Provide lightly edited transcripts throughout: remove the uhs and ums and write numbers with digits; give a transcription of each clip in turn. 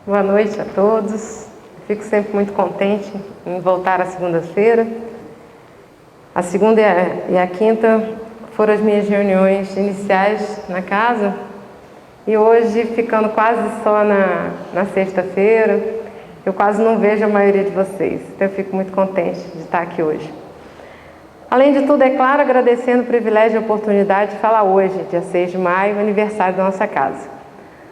Boa noite a todos. Fico sempre muito contente em voltar à segunda-feira. A segunda e a quinta foram as minhas reuniões iniciais na casa e hoje, ficando quase só na sexta-feira, eu quase não vejo a maioria de vocês. Então eu fico muito contente de estar aqui hoje. Além de tudo, é claro, agradecendo o privilégio e a oportunidade de falar hoje, dia 6 de maio, aniversário da nossa casa.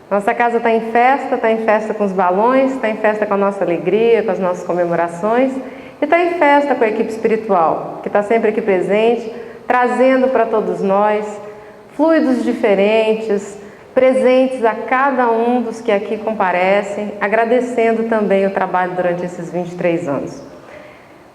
Nossa casa está em festa com os balões, está em festa com a nossa alegria, com as nossas comemorações e está em festa com a equipe espiritual, que está sempre aqui presente, trazendo para todos nós fluidos diferentes, presentes a cada um dos que aqui comparecem, agradecendo também o trabalho durante esses 23 anos.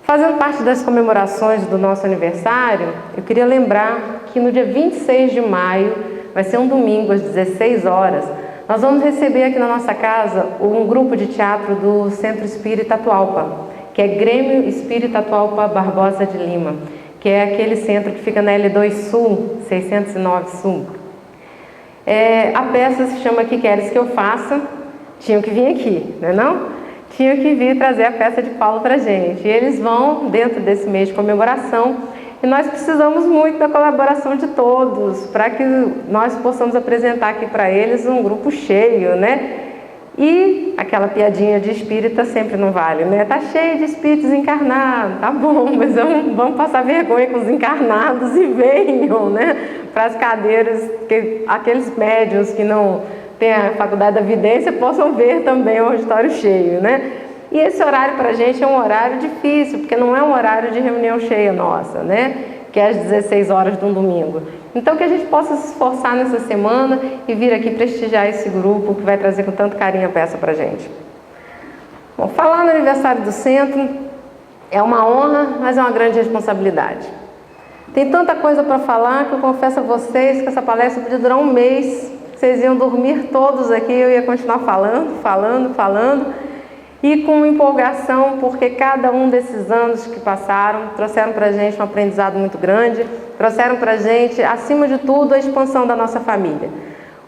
Fazendo parte das comemorações do nosso aniversário, eu queria lembrar que no dia 26 de maio, vai ser um domingo às 16 horas, nós vamos receber aqui na nossa casa um grupo de teatro do Centro Espírita Atualpa, que é Grêmio Espírita Atualpa Barbosa de Lima, que é aquele centro que fica na L2 Sul, 609 Sul. A peça se chama Que Queres Que Eu Faça? Tinham que vir aqui, não é não? Tinham que vir trazer a peça de Paulo para a gente. E eles vão dentro desse mês de comemoração. E nós precisamos muito da colaboração de todos, para que nós possamos apresentar aqui para eles um grupo cheio, né? E aquela piadinha de espírita sempre não vale, né? Tá cheio de espíritos encarnados, tá bom, mas vamos passar vergonha com os encarnados e venham, né? Para as cadeiras, que aqueles médiuns que não têm a faculdade da vidência possam ver também o auditório cheio, né? E esse horário para a gente é um horário difícil, porque não é um horário de reunião cheia nossa, né? Que é às 16 horas de um domingo. Então que a gente possa se esforçar nessa semana e vir aqui prestigiar esse grupo que vai trazer com tanto carinho a peça para a gente. Bom, falar no aniversário do centro é uma honra, mas é uma grande responsabilidade. Tem tanta coisa para falar que eu confesso a vocês que essa palestra podia durar um mês. Vocês iam dormir todos aqui, eu ia continuar falando. E com empolgação, porque cada um desses anos que passaram trouxeram para a gente um aprendizado muito grande, trouxeram para a gente, acima de tudo, a expansão da nossa família.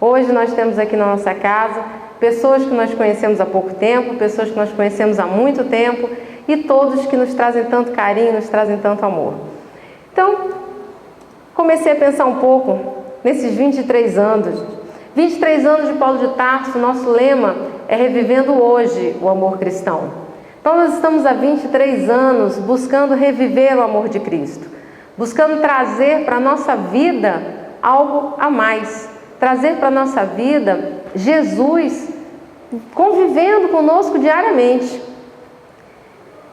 Hoje nós temos aqui na nossa casa pessoas que nós conhecemos há pouco tempo, pessoas que nós conhecemos há muito tempo e todos que nos trazem tanto carinho, nos trazem tanto amor. Então, comecei a pensar um pouco nesses 23 anos. 23 anos de Paulo de Tarso, nosso lema é Revivendo Hoje o Amor Cristão. Então nós estamos há 23 anos buscando reviver o amor de Cristo, buscando trazer para a nossa vida algo a mais, trazer para a nossa vida Jesus convivendo conosco diariamente.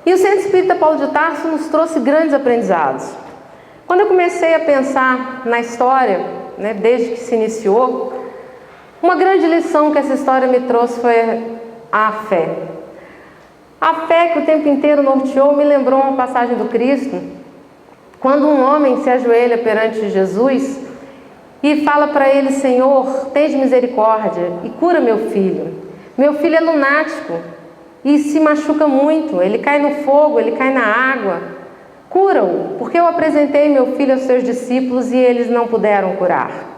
E o Centro Espírita Paulo de Tarso nos trouxe grandes aprendizados. Quando eu comecei a pensar na história, né, desde que se iniciou, uma grande lição que essa história me trouxe foi a fé. A fé que o tempo inteiro norteou me lembrou uma passagem do Cristo, quando um homem se ajoelha perante Jesus e fala para ele: Senhor, tens misericórdia e cura meu filho. Meu filho é lunático e se machuca muito, ele cai no fogo, ele cai na água. Cura-o, porque eu apresentei meu filho aos seus discípulos e eles não puderam curar.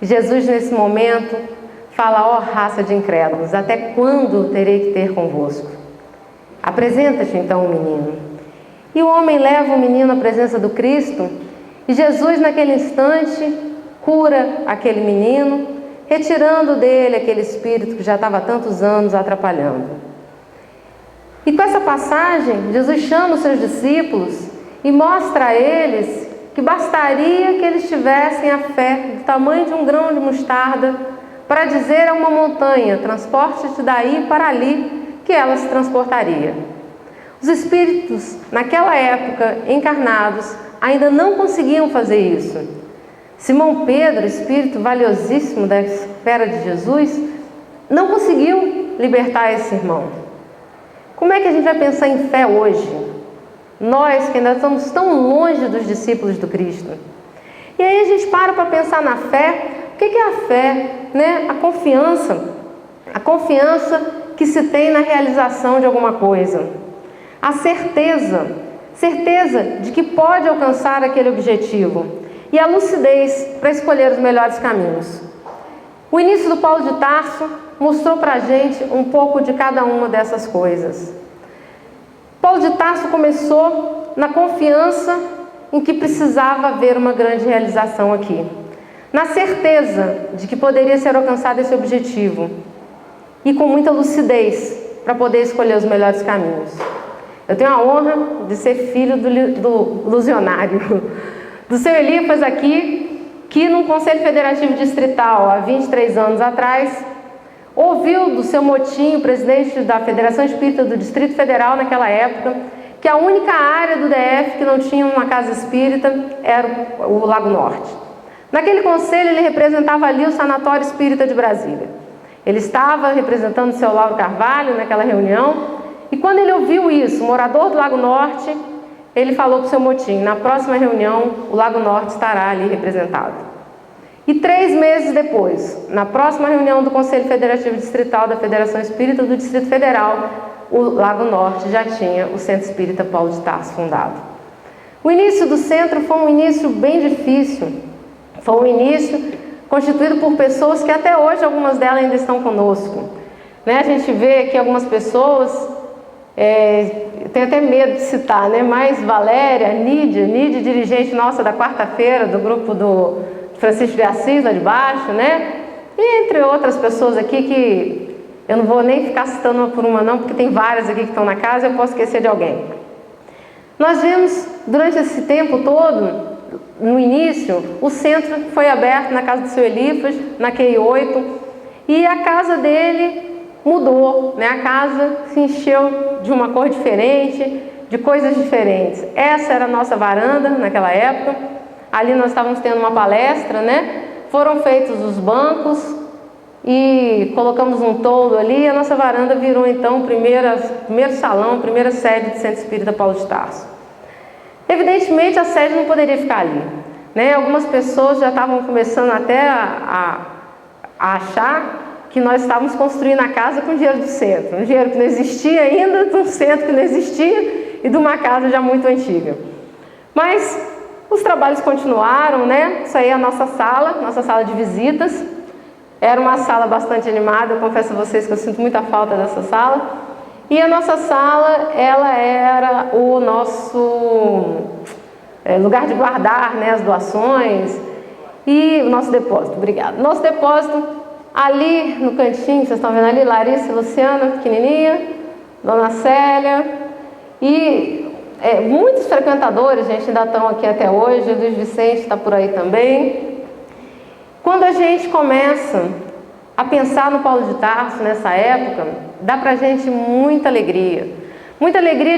Jesus, nesse momento, fala: ó raça de incrédulos, até quando terei que ter convosco? Apresenta-te então o menino. E o homem leva o menino à presença do Cristo, e Jesus, naquele instante, cura aquele menino, retirando dele aquele espírito que já estava há tantos anos atrapalhando. E com essa passagem, Jesus chama os seus discípulos e mostra a eles que bastaria que eles tivessem a fé do tamanho de um grão de mostarda para dizer a uma montanha: transporte-te daí para ali, que ela se transportaria. Os espíritos, naquela época, encarnados, ainda não conseguiam fazer isso. Simão Pedro, espírito valiosíssimo da esfera de Jesus, não conseguiu libertar esse irmão. Como é que a gente vai pensar em fé hoje? Nós que ainda estamos tão longe dos discípulos do Cristo. E aí a gente para pensar na fé. O que é a fé? Né? A confiança que se tem na realização de alguma coisa. A certeza de que pode alcançar aquele objetivo. E a lucidez para escolher os melhores caminhos. O início do Paulo de Tarso mostrou para a gente um pouco de cada uma dessas coisas. Paulo de Tarso começou na confiança em que precisava haver uma grande realização aqui, na certeza de que poderia ser alcançado esse objetivo e com muita lucidez para poder escolher os melhores caminhos. Eu tenho a honra de ser filho do ilusionário, do seu Elifas aqui, que no Conselho Federativo Distrital, há 23 anos atrás, ouviu do seu Motinho, presidente da Federação Espírita do Distrito Federal naquela época, que a única área do DF que não tinha uma casa espírita era o Lago Norte. Naquele conselho ele representava ali o Sanatório Espírita de Brasília. Ele estava representando o seu Lauro Carvalho naquela reunião, e quando ele ouviu isso, morador do Lago Norte, ele falou para o seu Motim: na próxima reunião o Lago Norte estará ali representado. E 3 meses depois, na próxima reunião do Conselho Federativo Distrital da Federação Espírita do Distrito Federal, o Lago Norte já tinha o Centro Espírita Paulo de Tarso fundado. O início do centro foi um início bem difícil, foi um início constituído por pessoas que até hoje algumas delas ainda estão conosco. A gente vê que algumas pessoas, tenho até medo de citar, mas Valéria, Nídia, dirigente nossa da quarta-feira, do grupo do Francisco de Assis, lá de baixo, e entre outras pessoas aqui que eu não vou nem ficar citando uma por uma não, porque tem várias aqui que estão na casa e eu posso esquecer de alguém. Nós vimos, durante esse tempo todo, no início, o centro foi aberto na casa do seu Elifas, na QI 8, e a casa dele mudou, a casa se encheu de uma cor diferente, de coisas diferentes. Essa era a nossa varanda naquela época, ali nós estávamos tendo uma palestra, foram feitos os bancos e colocamos um toldo ali, e a nossa varanda virou então o primeiro salão, a primeira sede do Centro Espírita Paulo de Tarso. Evidentemente a sede não poderia ficar ali, Algumas pessoas já estavam começando até a achar que nós estávamos construindo a casa com dinheiro do centro, um dinheiro que não existia ainda, de um centro que não existia e de uma casa já muito antiga. Mas os trabalhos continuaram, Isso aí é a nossa sala de visitas. Era uma sala bastante animada, eu confesso a vocês que eu sinto muita falta dessa sala. E a nossa sala, ela era o nosso lugar de guardar, as doações e o nosso depósito. Obrigada. Nosso depósito, ali no cantinho, vocês estão vendo ali, Larissa e Luciana, pequenininha, Dona Célia, e muitos frequentadores, gente, ainda estão aqui até hoje, o Luiz Vicente está por aí também. Quando a gente começa a pensar no Paulo de Tarso nessa época, dá pra gente muita alegria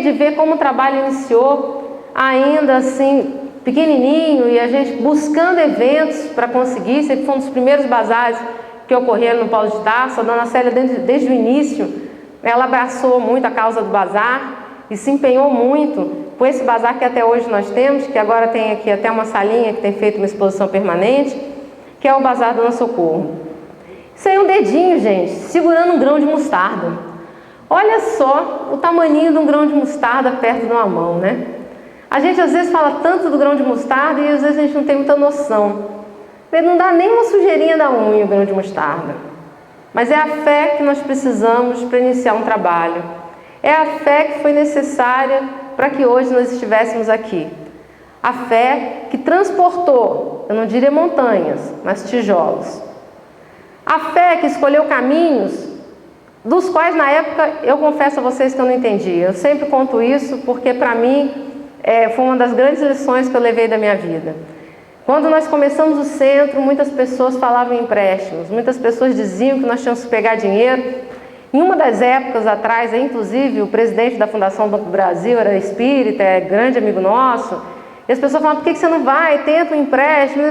de ver como o trabalho iniciou ainda assim pequenininho, e a gente buscando eventos para conseguir. Esse foi um dos primeiros bazares que ocorreram no Paulo de Tarso. A Dona Célia, desde o início, ela abraçou muito a causa do bazar e se empenhou muito com esse bazar que até hoje nós temos, que agora tem aqui até uma salinha que tem feito uma exposição permanente, que é o Bazar Dona Socorro. Isso aí é um dedinho, gente, segurando um grão de mostarda. Olha só o tamanhinho de um grão de mostarda perto de uma mão, A gente às vezes fala tanto do grão de mostarda e às vezes a gente não tem muita noção. Ele não dá nem uma sujeirinha da unha, o grão de mostarda. Mas é a fé que nós precisamos para iniciar um trabalho. É a fé que foi necessária para que hoje nós estivéssemos aqui. A fé que transportou, eu não diria montanhas, mas tijolos. A fé que escolheu caminhos dos quais na época eu confesso a vocês que eu não entendia. Eu sempre conto isso porque para mim foi uma das grandes lições que eu levei da minha vida. Quando nós começamos o centro, muitas pessoas falavam em empréstimos, muitas pessoas diziam que nós tínhamos que pegar dinheiro. Em uma das épocas atrás, inclusive o presidente da Fundação Banco do Brasil era espírita, é grande amigo nosso, e as pessoas falavam: por que você não vai? Tenta um empréstimo.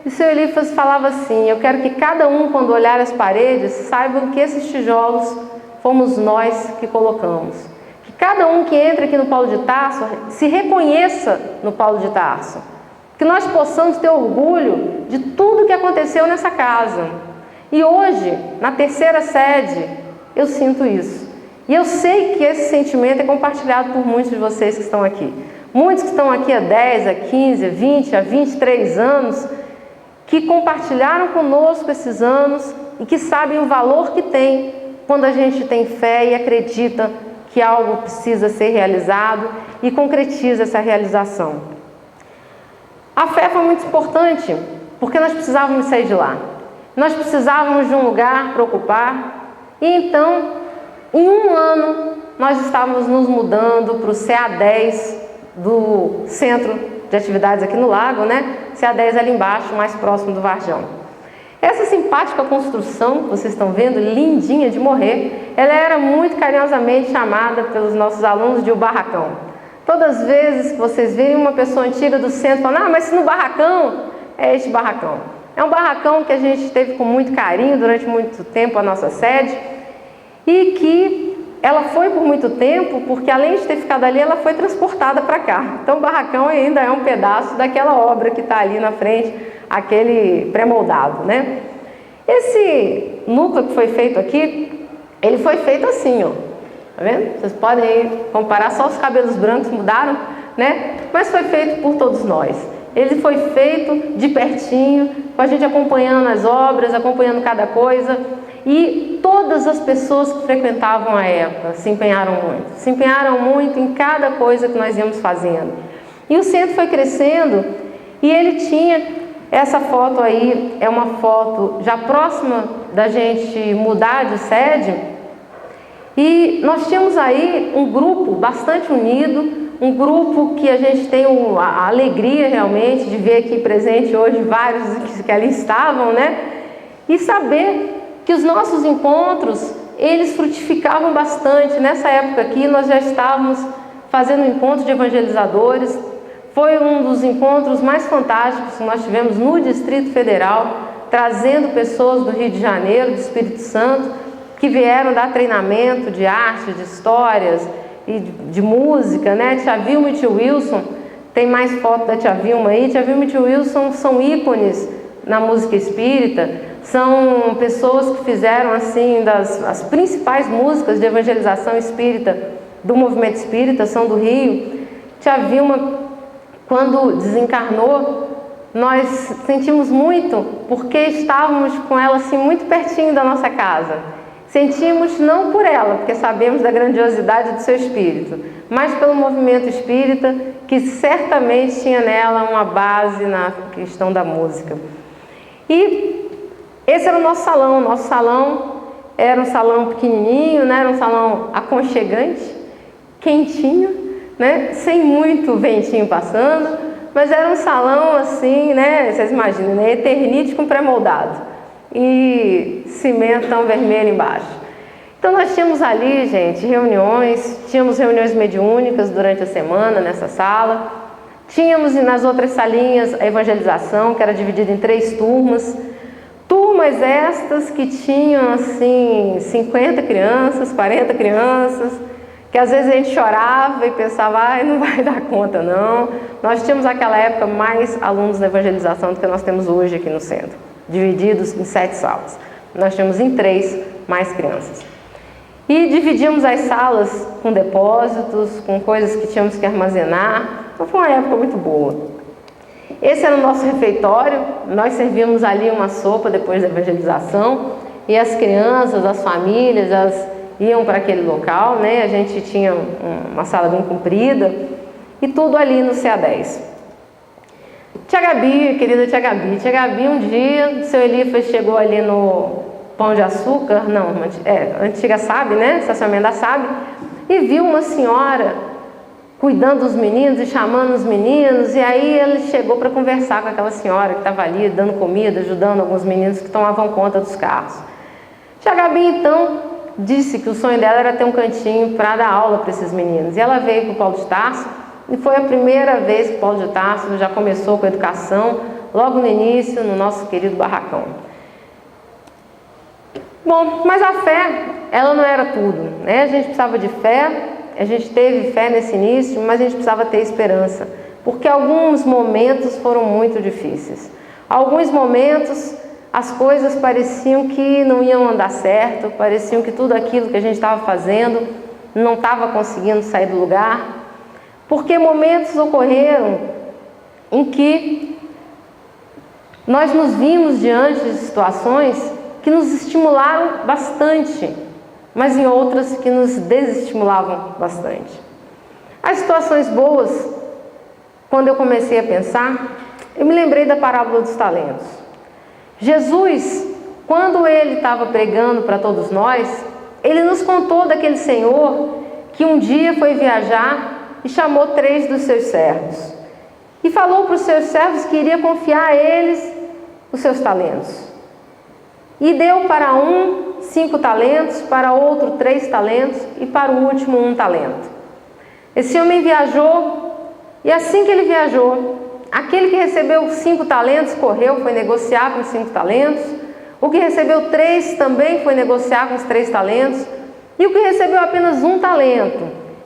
E o seu Elifas falava assim: eu quero que cada um, quando olhar as paredes, saibam que esses tijolos fomos nós que colocamos. Que cada um que entra aqui no Paulo de Tarso se reconheça no Paulo de Tarso. Que nós possamos ter orgulho de tudo que aconteceu nessa casa. E hoje, na terceira sede, eu sinto isso. E eu sei que esse sentimento é compartilhado por muitos de vocês que estão aqui. Muitos que estão aqui há 10, há 15, há 20, há 23 anos, que compartilharam conosco esses anos e que sabem o valor que tem quando a gente tem fé e acredita que algo precisa ser realizado e concretiza essa realização. A fé foi muito importante porque nós precisávamos sair de lá. Nós precisávamos de um lugar para ocupar e então, em um ano, nós estávamos nos mudando para o CA10 do Centro de Atividades aqui no Lago, né? CA10 ali embaixo, mais próximo do Varjão. Essa simpática construção que vocês estão vendo, lindinha de morrer, ela era muito carinhosamente chamada pelos nossos alunos de o barracão. Todas as vezes que vocês veem uma pessoa antiga do centro falando, ah, mas no barracão, é este barracão. É um barracão que a gente teve com muito carinho durante muito tempo a nossa sede e que ela foi por muito tempo, porque além de ter ficado ali, ela foi transportada para cá. Então o barracão ainda é um pedaço daquela obra que está ali na frente, aquele pré-moldado, né? Esse núcleo que foi feito aqui, ele foi feito assim, ó. Tá vendo? Vocês podem aí comparar, só os cabelos brancos mudaram, né? Mas foi feito por todos nós. Ele foi feito de pertinho, com a gente acompanhando as obras, acompanhando cada coisa. E todas as pessoas que frequentavam a época se empenharam muito em cada coisa que nós íamos fazendo. E o centro foi crescendo e ele tinha essa foto aí, é uma foto já próxima da gente mudar de sede. E nós tínhamos aí um grupo bastante unido, um grupo que a gente tem a alegria realmente de ver aqui presente hoje vários que ali estavam, né? E saber que os nossos encontros, eles frutificavam bastante. Nessa época aqui, nós já estávamos fazendo um encontro de evangelizadores. Foi um dos encontros mais fantásticos que nós tivemos no Distrito Federal, trazendo pessoas do Rio de Janeiro, do Espírito Santo, que vieram dar treinamento de arte, de histórias e de música, né? Tia Vilma e tio Wilson, tem mais foto da tia Vilma aí. Tia Vilma e tio Wilson são ícones na música espírita. São pessoas que fizeram assim as principais músicas de evangelização espírita do movimento espírita, são do Rio. Tia Vilma, quando desencarnou, nós sentimos muito porque estávamos com ela assim muito pertinho da nossa casa. Sentimos não por ela, porque sabemos da grandiosidade do seu espírito, mas pelo movimento espírita que certamente tinha nela uma base na questão da música. E esse era o nosso salão. Nosso salão era um salão pequenininho, né? Era um salão aconchegante, quentinho, né? Sem muito ventinho passando, mas era um salão assim, né? Vocês imaginam, né? Eternite com pré-moldado e cimento tão vermelho embaixo. Então nós tínhamos ali, gente, tínhamos reuniões mediúnicas durante a semana nessa sala, tínhamos nas outras salinhas a evangelização, que era dividida em 3 turmas. Turmas estas que tinham assim 50 crianças, 40 crianças, que às vezes a gente chorava e pensava, ai, não vai dar conta não. Nós tínhamos naquela época mais alunos da evangelização do que nós temos hoje aqui no centro, divididos em 7 salas. Nós tínhamos em 3 mais crianças. E dividimos as salas com depósitos, com coisas que tínhamos que armazenar. Então foi uma época muito boa. Esse era o nosso refeitório, nós servíamos ali uma sopa depois da evangelização e as crianças, as famílias, elas iam para aquele local, né? A gente tinha uma sala bem comprida e tudo ali no CA10. Tia Gabi, querida tia Gabi, um dia o seu Elifas chegou ali no Pão de Açúcar, antiga SAB, né? Estacionamento da SAB, e viu uma senhora cuidando dos meninos e chamando os meninos, e aí ele chegou para conversar com aquela senhora que estava ali dando comida, ajudando alguns meninos que tomavam conta dos carros. Tia Gabi então disse que o sonho dela era ter um cantinho para dar aula para esses meninos, e ela veio para o Paulo de Tarso, e foi a primeira vez que o Paulo de Tarso já começou com a educação, logo no início, no nosso querido barracão. Bom, mas a fé, ela não era tudo, né? A gente precisava de fé. A gente teve fé nesse início, mas a gente precisava ter esperança, porque alguns momentos foram muito difíceis. Alguns momentos as coisas pareciam que não iam andar certo, pareciam que tudo aquilo que a gente estava fazendo não estava conseguindo sair do lugar, porque momentos ocorreram em que nós nos vimos diante de situações que nos estimularam bastante, mas em outras que nos desestimulavam bastante. As situações boas, quando eu comecei a pensar, eu me lembrei da parábola dos talentos. Jesus, quando ele estava pregando para todos nós, ele nos contou daquele senhor que um dia foi viajar e chamou 3 dos seus servos. E falou para os seus servos que iria confiar a eles os seus talentos. E deu para um 5 talentos, para outro 3 talentos e para o último 1 talento. Esse homem viajou e assim que ele viajou, aquele que recebeu 5 talentos correu, foi negociar com os 5 talentos. O que recebeu 3 também foi negociar com os 3 talentos. E o que recebeu apenas 1 talento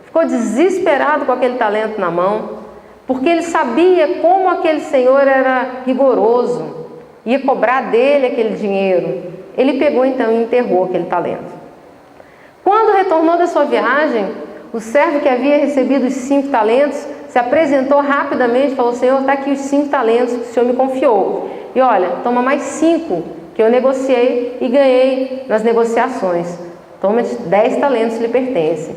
ficou desesperado com aquele talento na mão, porque ele sabia como aquele senhor era rigoroso, ia cobrar dele aquele dinheiro. Ele pegou então e enterrou aquele talento. Quando retornou da sua viagem, o servo que havia recebido os 5 talentos se apresentou rapidamente e falou: Senhor, está aqui os 5 talentos que o Senhor me confiou. E olha, toma mais 5 que eu negociei e ganhei nas negociações. Toma 10 talentos lhe pertencem.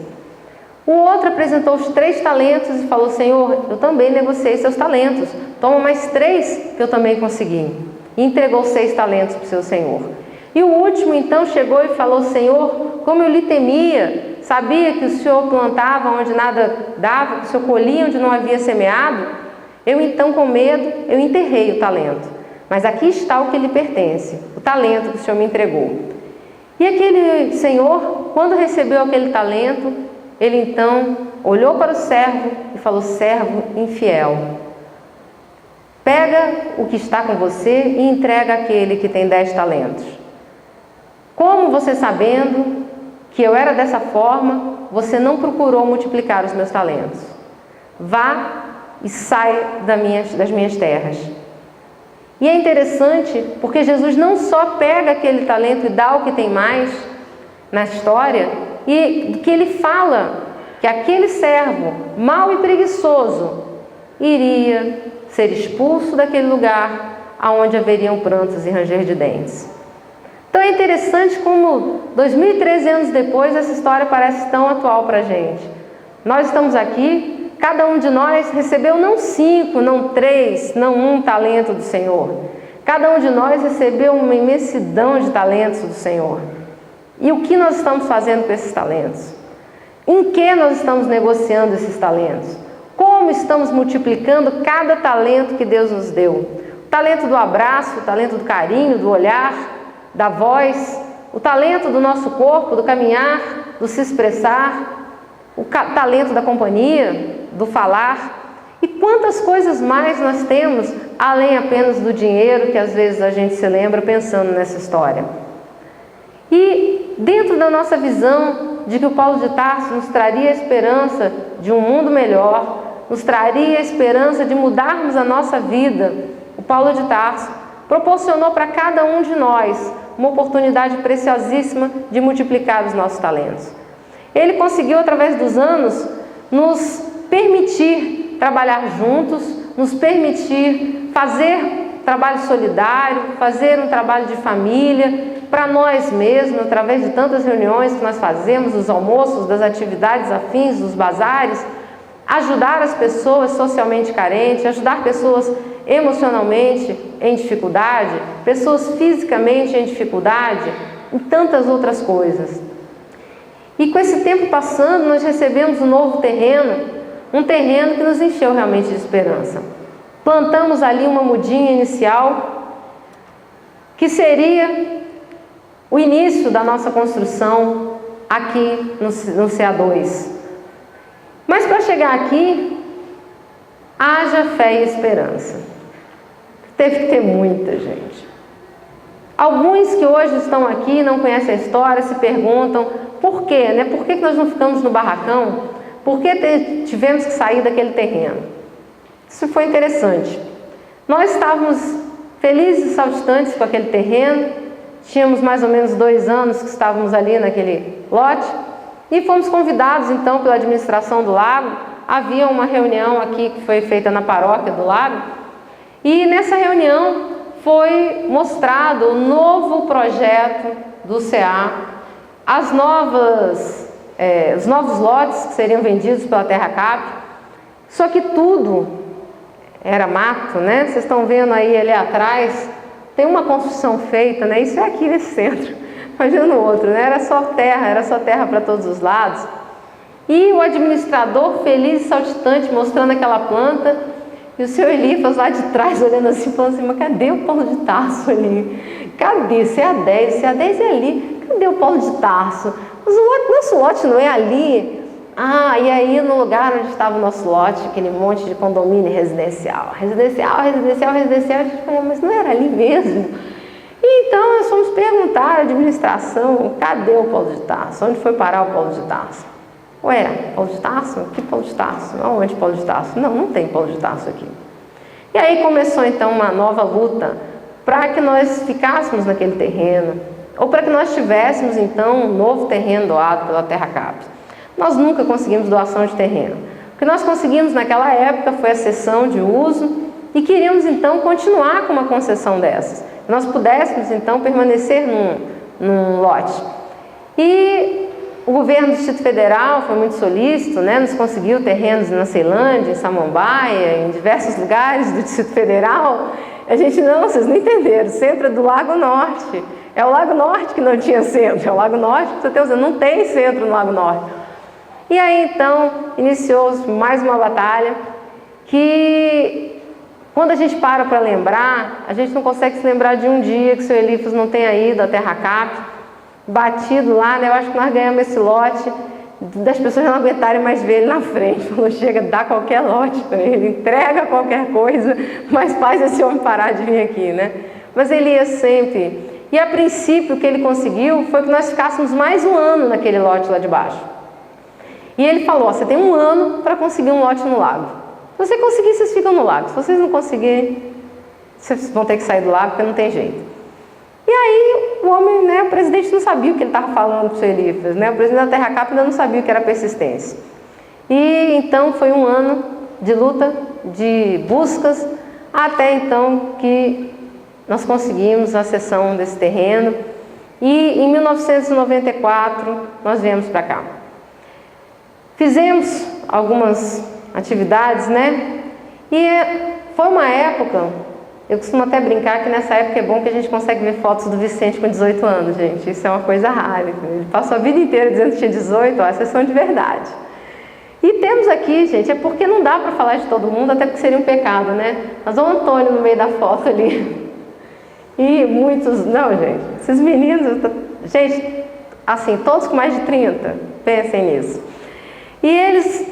O outro apresentou os 3 talentos e falou: Senhor, eu também negociei seus talentos. Toma mais 3 que eu também consegui. E entregou 6 talentos para o seu senhor. E o último então chegou e falou: Senhor, como eu lhe temia, sabia que o Senhor plantava onde nada dava, que o Senhor colhia onde não havia semeado, eu então com medo, eu enterrei o talento. Mas aqui está o que lhe pertence, o talento que o Senhor me entregou. E aquele senhor, quando recebeu aquele talento, ele então olhou para o servo e falou: servo infiel, pega o que está com você e entrega àquele que tem 10 talentos. Como você, sabendo que eu era dessa forma, você não procurou multiplicar os meus talentos? Vá e sai das minhas terras. E é interessante porque Jesus não só pega aquele talento e dá o que tem mais na história, e que ele fala que aquele servo mau e preguiçoso iria ser expulso daquele lugar aonde haveriam prantos e ranger de dentes. Então é interessante como 2013 anos depois essa história parece tão atual para a gente. Nós estamos aqui, cada um de nós recebeu não 5, não 3, não 1 talento do Senhor. Cada um de nós recebeu uma imensidão de talentos do Senhor. E o que nós estamos fazendo com esses talentos? Em que nós estamos negociando esses talentos? Como estamos multiplicando cada talento que Deus nos deu? O talento do abraço, o talento do carinho, do olhar, da voz, o talento do nosso corpo, do caminhar, do se expressar, o talento da companhia, do falar. E quantas coisas mais nós temos, além apenas do dinheiro, que às vezes a gente se lembra pensando nessa história. E dentro da nossa visão de que o Paulo de Tarso nos traria a esperança de um mundo melhor, nos traria a esperança de mudarmos a nossa vida, o Paulo de Tarso proporcionou para cada um de nós uma oportunidade preciosíssima de multiplicar os nossos talentos. Ele conseguiu, através dos anos, nos permitir trabalhar juntos, nos permitir fazer trabalho solidário, fazer um trabalho de família, para nós mesmos, através de tantas reuniões que nós fazemos, dos almoços, das atividades afins, dos bazares, ajudar as pessoas socialmente carentes, ajudar pessoas emocionalmente em dificuldade, pessoas fisicamente em dificuldade e tantas outras coisas. E com esse tempo passando, nós recebemos um novo terreno, um terreno que nos encheu realmente de esperança. Plantamos ali uma mudinha inicial, que seria o início da nossa construção aqui no CA2. Mas para chegar aqui, haja fé e esperança. Teve que ter muita gente. Alguns que hoje estão aqui, não conhecem a história, se perguntam por quê, né? Por que nós não ficamos no barracão? Por que tivemos que sair daquele terreno? Isso foi interessante. Nós estávamos felizes e saltitantes com aquele terreno, tínhamos mais ou menos 2 anos que estávamos ali naquele lote, e fomos convidados então pela administração do lago. Havia uma reunião aqui que foi feita na paróquia do lago, e nessa reunião foi mostrado o novo projeto do CA, os novos lotes que seriam vendidos pela TerraCap, só que tudo era mato, né? Vocês estão vendo aí ali atrás, tem uma construção feita, né? Isso é aqui nesse centro, imagina o outro, né? Era só terra para todos os lados. E o administrador feliz e saltitante mostrando aquela planta, e o seu Elifas lá de trás olhando assim, falando assim, mas cadê o Paulo de Tarso ali? Cadê? CA10 é ali, cadê o Paulo de Tarso? Mas nosso lote não é ali? Ah, e aí no lugar onde estava o nosso lote, aquele monte de condomínio residencial, a gente falou, mas não era ali mesmo? E então nós fomos perguntar à administração, cadê o Paulo de Tarso? Onde foi parar o Paulo de Tarso? Ué, Paulo de Tarso? Que Paulo de Tarso? Aonde Paulo de Tarso? Não, não tem Paulo de Tarso aqui. E aí começou então uma nova luta para que nós ficássemos naquele terreno, ou para que nós tivéssemos então um novo terreno doado pela TerraCap. Nós nunca conseguimos doação de terreno. O que nós conseguimos naquela época foi a cessão de uso e queríamos então continuar com uma concessão dessas. Nós pudéssemos então permanecer num lote. E o governo do Distrito Federal foi muito solícito, né? Nos conseguiu terrenos na Ceilândia, em Samambaia, em diversos lugares do Distrito Federal. A gente, não, vocês não entenderam, o centro é do Lago Norte. É o Lago Norte que não tinha centro, é o Lago Norte que você tem, não tem centro no Lago Norte. E aí então iniciou-se mais uma batalha que, quando a gente para lembrar, a gente não consegue se lembrar de um dia que o seu Elifas não tenha ido à TerraCap, batido lá, né? Eu acho que nós ganhamos esse lote das pessoas não aguentarem mais ver ele na frente. Falou, chega, dá qualquer lote para ele, entrega qualquer coisa, mas faz esse homem parar de vir aqui, né? Mas ele ia sempre. E a princípio o que ele conseguiu foi que nós ficássemos mais um ano naquele lote lá de baixo. E ele falou, ó, você tem um ano para conseguir um lote no lago. Se você conseguir, vocês ficam no lago. Se vocês não conseguirem, vocês vão ter que sair do lago porque não tem jeito. E aí o homem, né, o presidente não sabia o que ele estava falando para o seu Elifas, né? O presidente da TerraCap ainda não sabia o que era persistência. E então foi um ano de luta, de buscas, até então que nós conseguimos a cessão desse terreno. E em 1994 nós viemos para cá. Fizemos algumas atividades, né? E foi uma época... Eu costumo até brincar que nessa época é bom que a gente consegue ver fotos do Vicente com 18 anos, gente. Isso é uma coisa rara. Ele passou a vida inteira dizendo que tinha 18, ó, essas são de verdade. E temos aqui, gente, é porque não dá para falar de todo mundo, até porque seria um pecado, né? Mas olha o Antônio no meio da foto ali. E muitos... Não, gente, esses meninos... Gente, assim, todos com mais de 30, pensem nisso. E eles,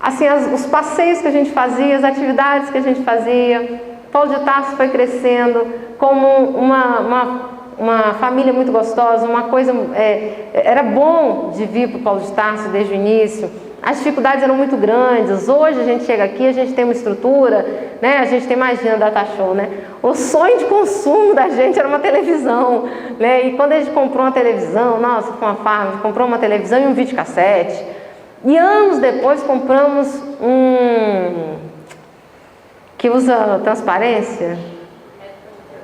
assim, os passeios que a gente fazia, as atividades que a gente fazia... Paulo de Tarso foi crescendo como uma família muito gostosa, uma coisa... era bom de vir para o Paulo de Tarso desde o início. As dificuldades eram muito grandes. Hoje a gente chega aqui, a gente tem uma estrutura, né? A gente tem, imagina, data show, né? O sonho de consumo da gente era uma televisão, né? E quando a gente comprou uma televisão, nossa, foi uma farra, a gente comprou uma televisão e um videocassete. E anos depois compramos que usa transparência,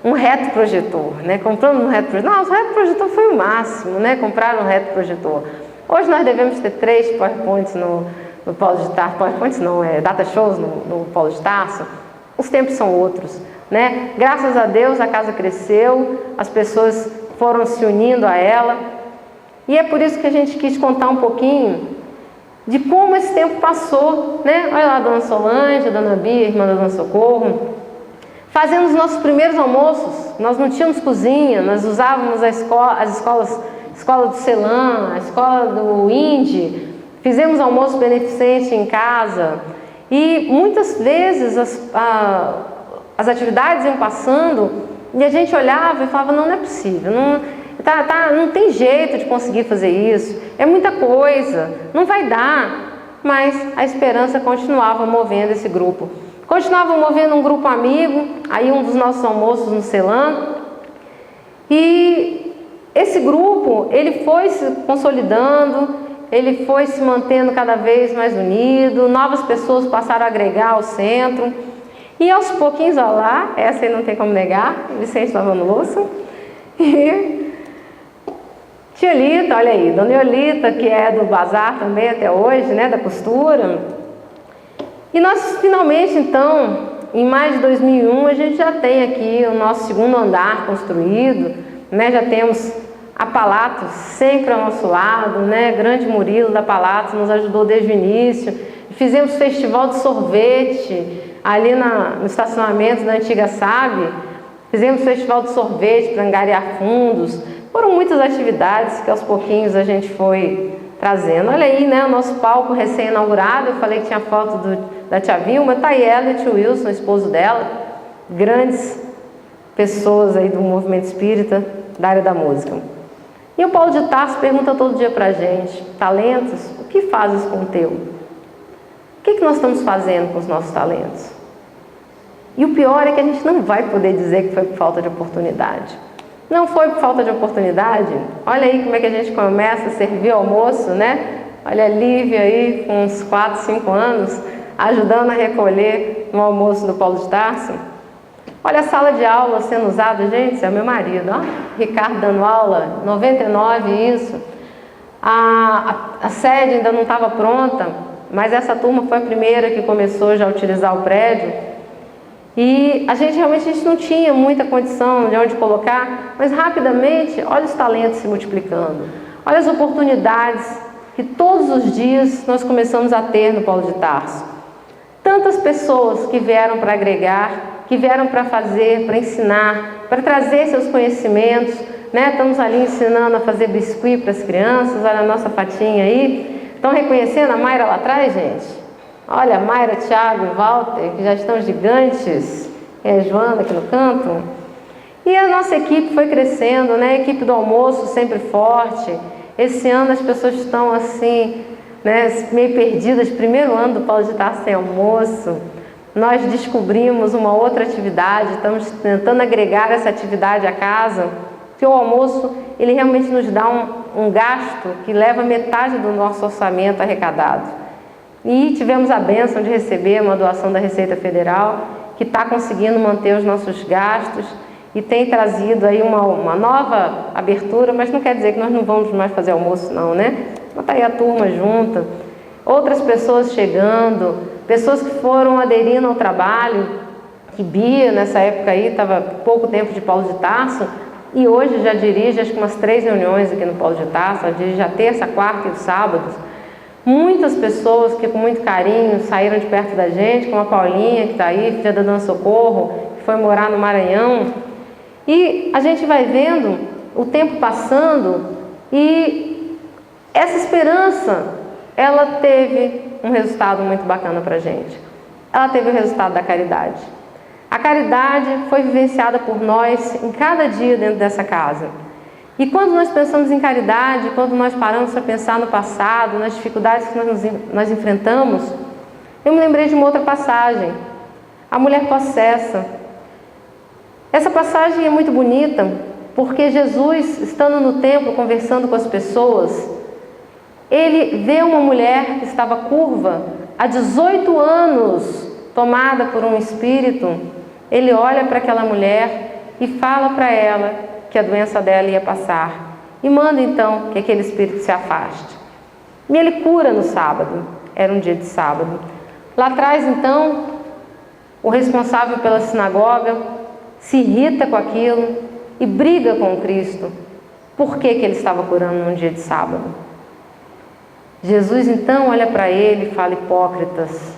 um retroprojetor, né? Compramos um retroprojetor. Não, o retroprojetor foi o máximo, né? Compraram um retroprojetor. Hoje nós devemos ter 3 PowerPoints no Paulo de Tarso, PowerPoints não, data shows no Paulo de Tarso. Os tempos são outros, né? Graças a Deus a casa cresceu, as pessoas foram se unindo a ela. E é por isso que a gente quis contar um pouquinho de como esse tempo passou, né? Olha lá a dona Solange, a dona Bia, irmã da dona Socorro, fazendo os nossos primeiros almoços. Nós não tínhamos cozinha, nós usávamos as escola do Celan, a escola do Indy, fizemos almoço beneficente em casa. E muitas vezes as atividades iam passando e a gente olhava e falava, não é possível, não tem jeito de conseguir fazer isso, é muita coisa, não vai dar. Mas a esperança continuava movendo esse grupo. Continuava movendo um grupo amigo, aí um dos nossos almoços no Celan. E esse grupo, ele foi se consolidando, ele foi se mantendo cada vez mais unido, novas pessoas passaram a agregar ao centro. E aos pouquinhos, olha lá, essa aí não tem como negar, Vicente lavando louça. E tia Lita, olha aí, Dona Iolita, que é do bazar também até hoje, né, da costura. E nós finalmente, então, em maio de 2001, a gente já tem aqui o nosso segundo andar construído, né, já temos a Palatos sempre ao nosso lado, né, grande Murilo da Palatos nos ajudou desde o início. Fizemos festival de sorvete ali no estacionamento da antiga SAB, fizemos festival de sorvete para angariar fundos. Foram muitas atividades que aos pouquinhos a gente foi trazendo. Olha aí, né, o nosso palco recém-inaugurado. Eu falei que tinha foto da tia Vilma, tá aí ela e o tio Wilson, esposo dela, grandes pessoas aí do movimento espírita, da área da música. E o Paulo de Tarso pergunta todo dia pra gente: talentos, o que fazes com o teu? O que nós estamos fazendo com os nossos talentos? E o pior é que a gente não vai poder dizer que foi por falta de oportunidade. Não foi por falta de oportunidade? Olha aí como é que a gente começa a servir almoço, né? Olha a Lívia aí, com uns 4, 5 anos, ajudando a recolher no almoço do Paulo de Tarso. Olha a sala de aula sendo usada, gente, esse é meu marido, ó. Ricardo dando aula, 99 isso. A sede ainda não estava pronta, mas essa turma foi a primeira que começou já a utilizar o prédio. E a gente realmente não tinha muita condição de onde colocar, mas rapidamente, olha os talentos se multiplicando. Olha as oportunidades que todos os dias nós começamos a ter no Paulo de Tarso. Tantas pessoas que vieram para agregar, que vieram para fazer, para ensinar, para trazer seus conhecimentos, né? Estamos ali ensinando a fazer biscuit para as crianças. Olha a nossa Fatinha aí. Estão reconhecendo a Mayra lá atrás, gente? Olha, a Mayra, Thiago e Walter, que já estão gigantes. E a Joana aqui no canto. E a nossa equipe foi crescendo, né? A equipe do almoço sempre forte. Esse ano as pessoas estão assim, né, meio perdidas. Primeiro ano do Paulo de Tarso sem almoço. Nós descobrimos uma outra atividade, estamos tentando agregar essa atividade à casa, porque o almoço, ele realmente nos dá um gasto que leva metade do nosso orçamento arrecadado. E tivemos a bênção de receber uma doação da Receita Federal, que está conseguindo manter os nossos gastos e tem trazido aí uma nova abertura, mas não quer dizer que nós não vamos mais fazer almoço não, né? Mas está aí a turma junta, outras pessoas chegando, pessoas que foram aderindo ao trabalho, que Bia, nessa época aí, estava pouco tempo de Paulo de Tarso, e hoje já dirige acho que umas 3 reuniões aqui no Paulo de Tarso, ela dirige a terça, a quarta e os sábados. Muitas pessoas que com muito carinho saíram de perto da gente, como a Paulinha, que está aí, filha da Dona Socorro, que foi morar no Maranhão. E a gente vai vendo o tempo passando e essa esperança, ela teve um resultado muito bacana para a gente. Ela teve o resultado da caridade. A caridade foi vivenciada por nós em cada dia dentro dessa casa. E quando nós pensamos em caridade, quando nós paramos para pensar no passado, nas dificuldades que nós enfrentamos, eu me lembrei de uma outra passagem, a mulher possessa. Essa passagem é muito bonita, porque Jesus, estando no templo, conversando com as pessoas, ele vê uma mulher que estava curva, há 18 anos, tomada por um espírito. Ele olha para aquela mulher e fala para ela que a doença dela ia passar. E manda então que aquele espírito se afaste. E ele cura no sábado, era um dia de sábado. Lá atrás então, o responsável pela sinagoga se irrita com aquilo e briga com o Cristo. Por que ele estava curando num dia de sábado? Jesus então olha para ele e fala: hipócritas,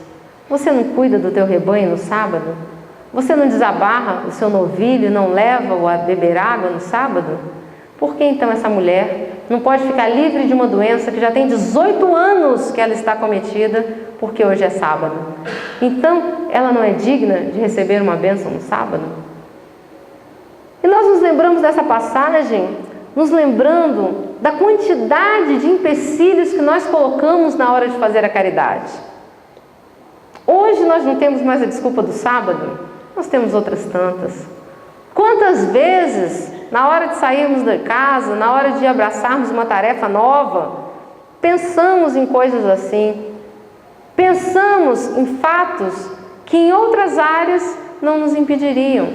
você não cuida do teu rebanho no sábado? Você não desabarra o seu novilho e não leva-o a beber água no sábado? Por que então essa mulher não pode ficar livre de uma doença que já tem 18 anos que ela está cometida, porque hoje é sábado? Então, ela não é digna de receber uma bênção no sábado? E nós nos lembramos dessa passagem, nos lembrando da quantidade de empecilhos que nós colocamos na hora de fazer a caridade. Hoje nós não temos mais a desculpa do sábado, nós temos outras tantas. Quantas vezes, na hora de sairmos da casa, na hora de abraçarmos uma tarefa nova, pensamos em coisas assim, pensamos em fatos que em outras áreas não nos impediriam.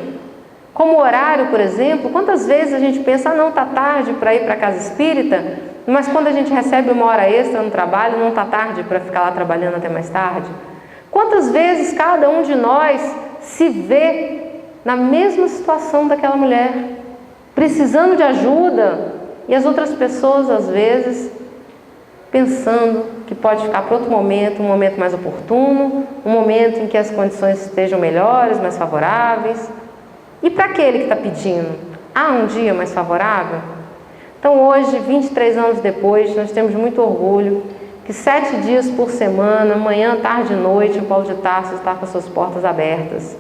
Como o horário, por exemplo, quantas vezes a gente pensa, não, está tarde para ir para a casa espírita, mas quando a gente recebe uma hora extra no trabalho, não está tarde para ficar lá trabalhando até mais tarde? Quantas vezes cada um de nós se vê na mesma situação daquela mulher, precisando de ajuda, e as outras pessoas, às vezes, pensando que pode ficar para outro momento, um momento mais oportuno, um momento em que as condições estejam melhores, mais favoráveis. E para aquele que está pedindo, há um dia mais favorável? Então hoje, 23 anos depois, nós temos muito orgulho que 7 dias por semana, manhã, tarde e noite, o Paulo de Tarso está com as suas portas abertas.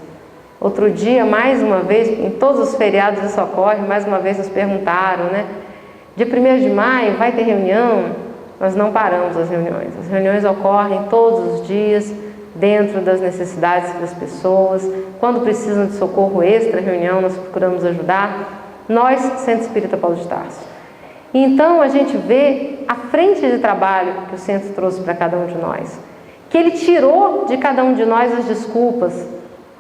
Outro dia, mais uma vez, em todos os feriados isso ocorre, mais uma vez nos perguntaram, né? Dia 1º de maio vai ter reunião? Nós não paramos as reuniões. As reuniões ocorrem todos os dias, dentro das necessidades das pessoas. Quando precisam de socorro extra, reunião, nós procuramos ajudar. Nós, Centro Espírita Paulo de Tarso. Então, a gente vê a frente de trabalho que o Centro trouxe para cada um de nós. Que ele tirou de cada um de nós as desculpas.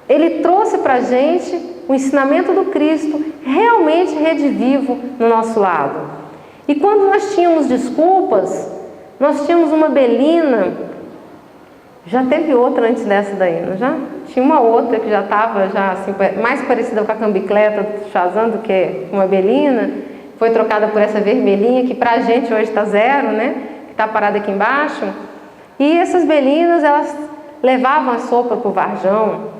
Ele trouxe para a gente o ensinamento do Cristo, realmente redivivo no nosso lado. E quando nós tínhamos desculpas, nós tínhamos uma Belina. Já teve outra antes dessa daí, não já? Tinha uma outra que já estava assim, mais parecida com a cambicleta do Chazan do que uma Belina. Foi trocada por essa vermelhinha, que para a gente hoje está 0, né? Que está parada aqui embaixo. E essas Belinas, elas levavam a sopa para o Varjão.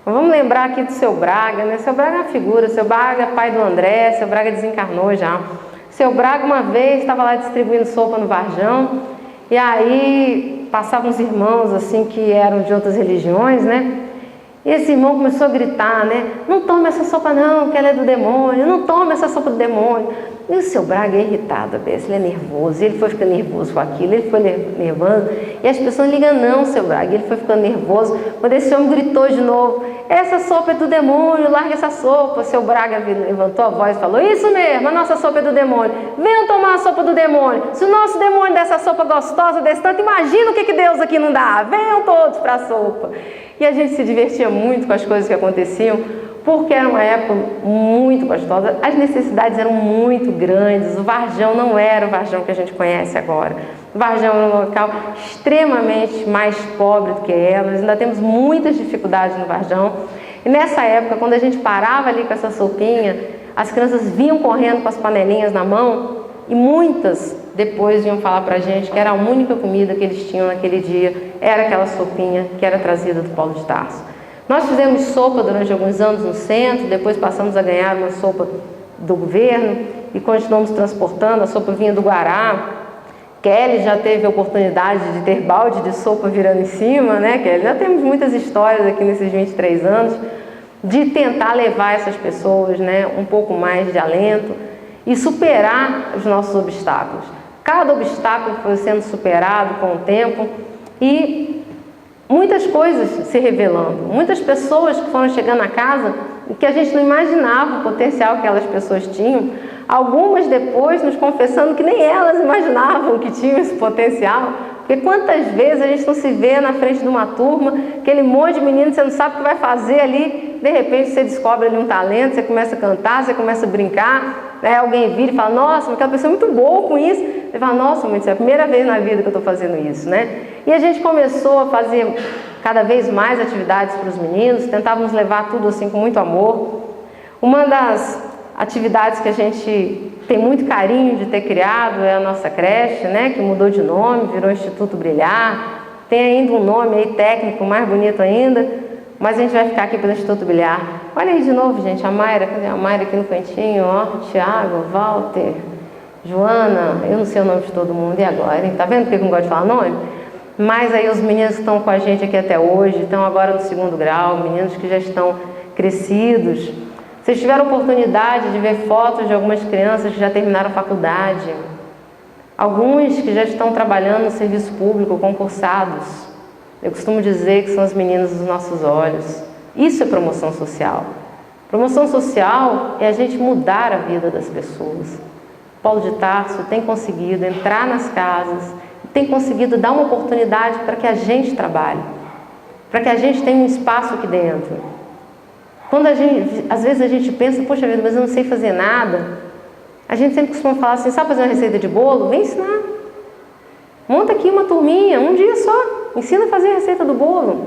Vamos lembrar aqui do Seu Braga, né? Seu Braga é uma figura, Seu Braga é pai do André, Seu Braga desencarnou já. Seu Braga uma vez estava lá distribuindo sopa no Varjão, e aí passavam uns irmãos assim que eram de outras religiões, né? E esse irmão começou a gritar, né? Não tome essa sopa não, que ela é do demônio, não tome essa sopa do demônio. E o Seu Braga é irritado, ele é nervoso, e ele foi ficando nervoso com aquilo, ele foi nervoso, e as pessoas ligam, não, Seu Braga, ele foi ficando nervoso, quando esse homem gritou de novo, essa sopa é do demônio, larga essa sopa. Seu Braga levantou a voz e falou, isso mesmo, a nossa sopa é do demônio, venham tomar a sopa do demônio, se o nosso demônio dá essa sopa gostosa desse tanto, imagina o que Deus aqui não dá, venham todos para a sopa. E a gente se divertia muito com as coisas que aconteciam, porque era uma época muito gostosa, as necessidades eram muito grandes, o Varjão não era o Varjão que a gente conhece agora. O Varjão era um local extremamente mais pobre do que ela, nós ainda temos muitas dificuldades no Varjão. E nessa época, quando a gente parava ali com essa sopinha, as crianças vinham correndo com as panelinhas na mão, e muitas depois iam falar pra gente que era a única comida que eles tinham naquele dia, era aquela sopinha que era trazida do Paulo de Tarso. Nós fizemos sopa durante alguns anos no centro, depois passamos a ganhar uma sopa do governo e continuamos transportando, a sopa vinha do Guará. Kelly já teve a oportunidade de ter balde de sopa virando em cima, né, Kelly? Já temos muitas histórias aqui nesses 23 anos de tentar levar essas pessoas, né, um pouco mais de alento e superar os nossos obstáculos. Cada obstáculo foi sendo superado com o tempo e muitas coisas se revelando, muitas pessoas que foram chegando na casa e que a gente não imaginava o potencial que aquelas pessoas tinham, algumas depois nos confessando que nem elas imaginavam que tinham esse potencial, porque quantas vezes a gente não se vê na frente de uma turma, aquele monte de menino, você não sabe o que vai fazer ali, de repente você descobre ali um talento, você começa a cantar, você começa a brincar, né? Alguém vira e fala, nossa, aquela pessoa é muito boa com isso, você fala, nossa, mãe, isso é a primeira vez na vida que eu estou fazendo isso, né? E a gente começou a fazer cada vez mais atividades para os meninos, tentávamos levar tudo assim com muito amor. Uma das atividades que a gente tem muito carinho de ter criado é a nossa creche, né, que mudou de nome, virou Instituto Brilhar, tem ainda um nome aí técnico mais bonito ainda, mas a gente vai ficar aqui pelo Instituto Brilhar. Olha aí de novo, gente, a Mayra, cadê a Mayra aqui no cantinho, ó, Tiago, Walter, Joana, eu não sei o nome de todo mundo, e agora, hein? Tá vendo porque eu não gosto de falar nome? Mas aí os meninos que estão com a gente aqui até hoje, estão agora no 2º grau, meninos que já estão crescidos. Vocês tiveram oportunidade de ver fotos de algumas crianças que já terminaram a faculdade, alguns que já estão trabalhando no serviço público, concursados. Eu costumo dizer que são os meninos dos nossos olhos. Isso é promoção social. Promoção social é a gente mudar a vida das pessoas. Paulo de Tarso tem conseguido entrar nas casas, tem conseguido dar uma oportunidade para que a gente trabalhe. para que a gente tenha um espaço aqui dentro. Às vezes a gente pensa, poxa vida, mas eu não sei fazer nada. A gente sempre costuma falar assim, sabe fazer uma receita de bolo? Vem ensinar. Monta aqui uma turminha, um dia só. Ensina a fazer a receita do bolo.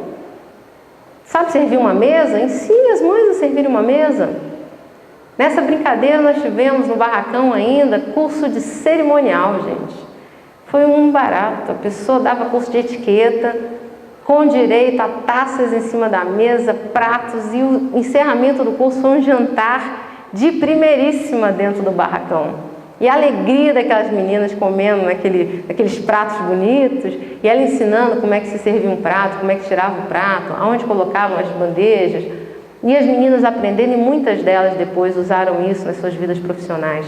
Sabe servir uma mesa? Ensine as mães a servirem uma mesa. Nessa brincadeira nós tivemos no barracão ainda curso de cerimonial, gente. Foi um barato. A pessoa dava curso de etiqueta, com direito a taças em cima da mesa, pratos, e o encerramento do curso foi um jantar de primeiríssima dentro do barracão. E a alegria daquelas meninas comendo aqueles pratos bonitos, e ela ensinando como é que se servia um prato, como é que tirava o prato, aonde colocavam as bandejas. E as meninas aprendendo, e muitas delas depois usaram isso nas suas vidas profissionais.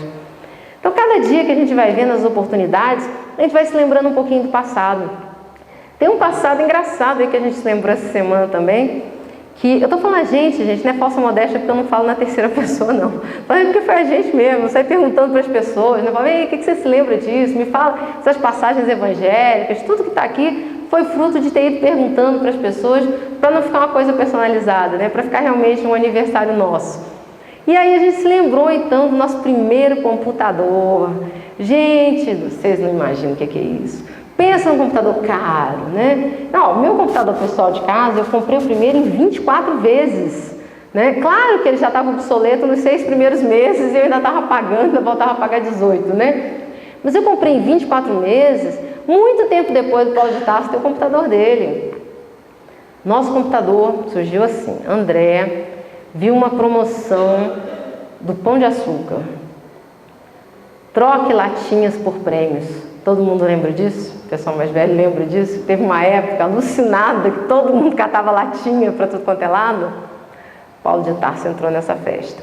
Então, cada dia que a gente vai vendo as oportunidades, a gente vai se lembrando um pouquinho do passado. Tem um passado engraçado aí que a gente se lembrou essa semana também, que eu tô falando a gente, não é falsa modéstia porque eu não falo na terceira pessoa, não. Falando porque foi a gente mesmo, eu saio perguntando para as pessoas, né? Falo, ei, o que você se lembra disso? Me fala essas passagens evangélicas, tudo que está aqui foi fruto de ter ido perguntando para as pessoas, para não ficar uma coisa personalizada, né? Para ficar realmente um aniversário nosso. E aí a gente se lembrou então do nosso primeiro computador. Gente, vocês não imaginam o que é isso. Pensa num computador caro, né? Não, o meu computador pessoal de casa, eu comprei o primeiro em 24 vezes, né? Claro que ele já estava obsoleto nos 6 primeiros meses e eu ainda estava pagando, eu voltava a pagar 18, né? Mas eu comprei em 24 meses, muito tempo depois do Paulo de Tarso ter o computador dele. Nosso computador surgiu assim, André viu uma promoção do Pão de Açúcar. Troque latinhas por prêmios. Todo mundo lembra disso? O pessoal mais velho lembra disso? Teve uma época alucinada que todo mundo catava latinha para tudo quanto é lado. Paulo de Tarso entrou nessa festa.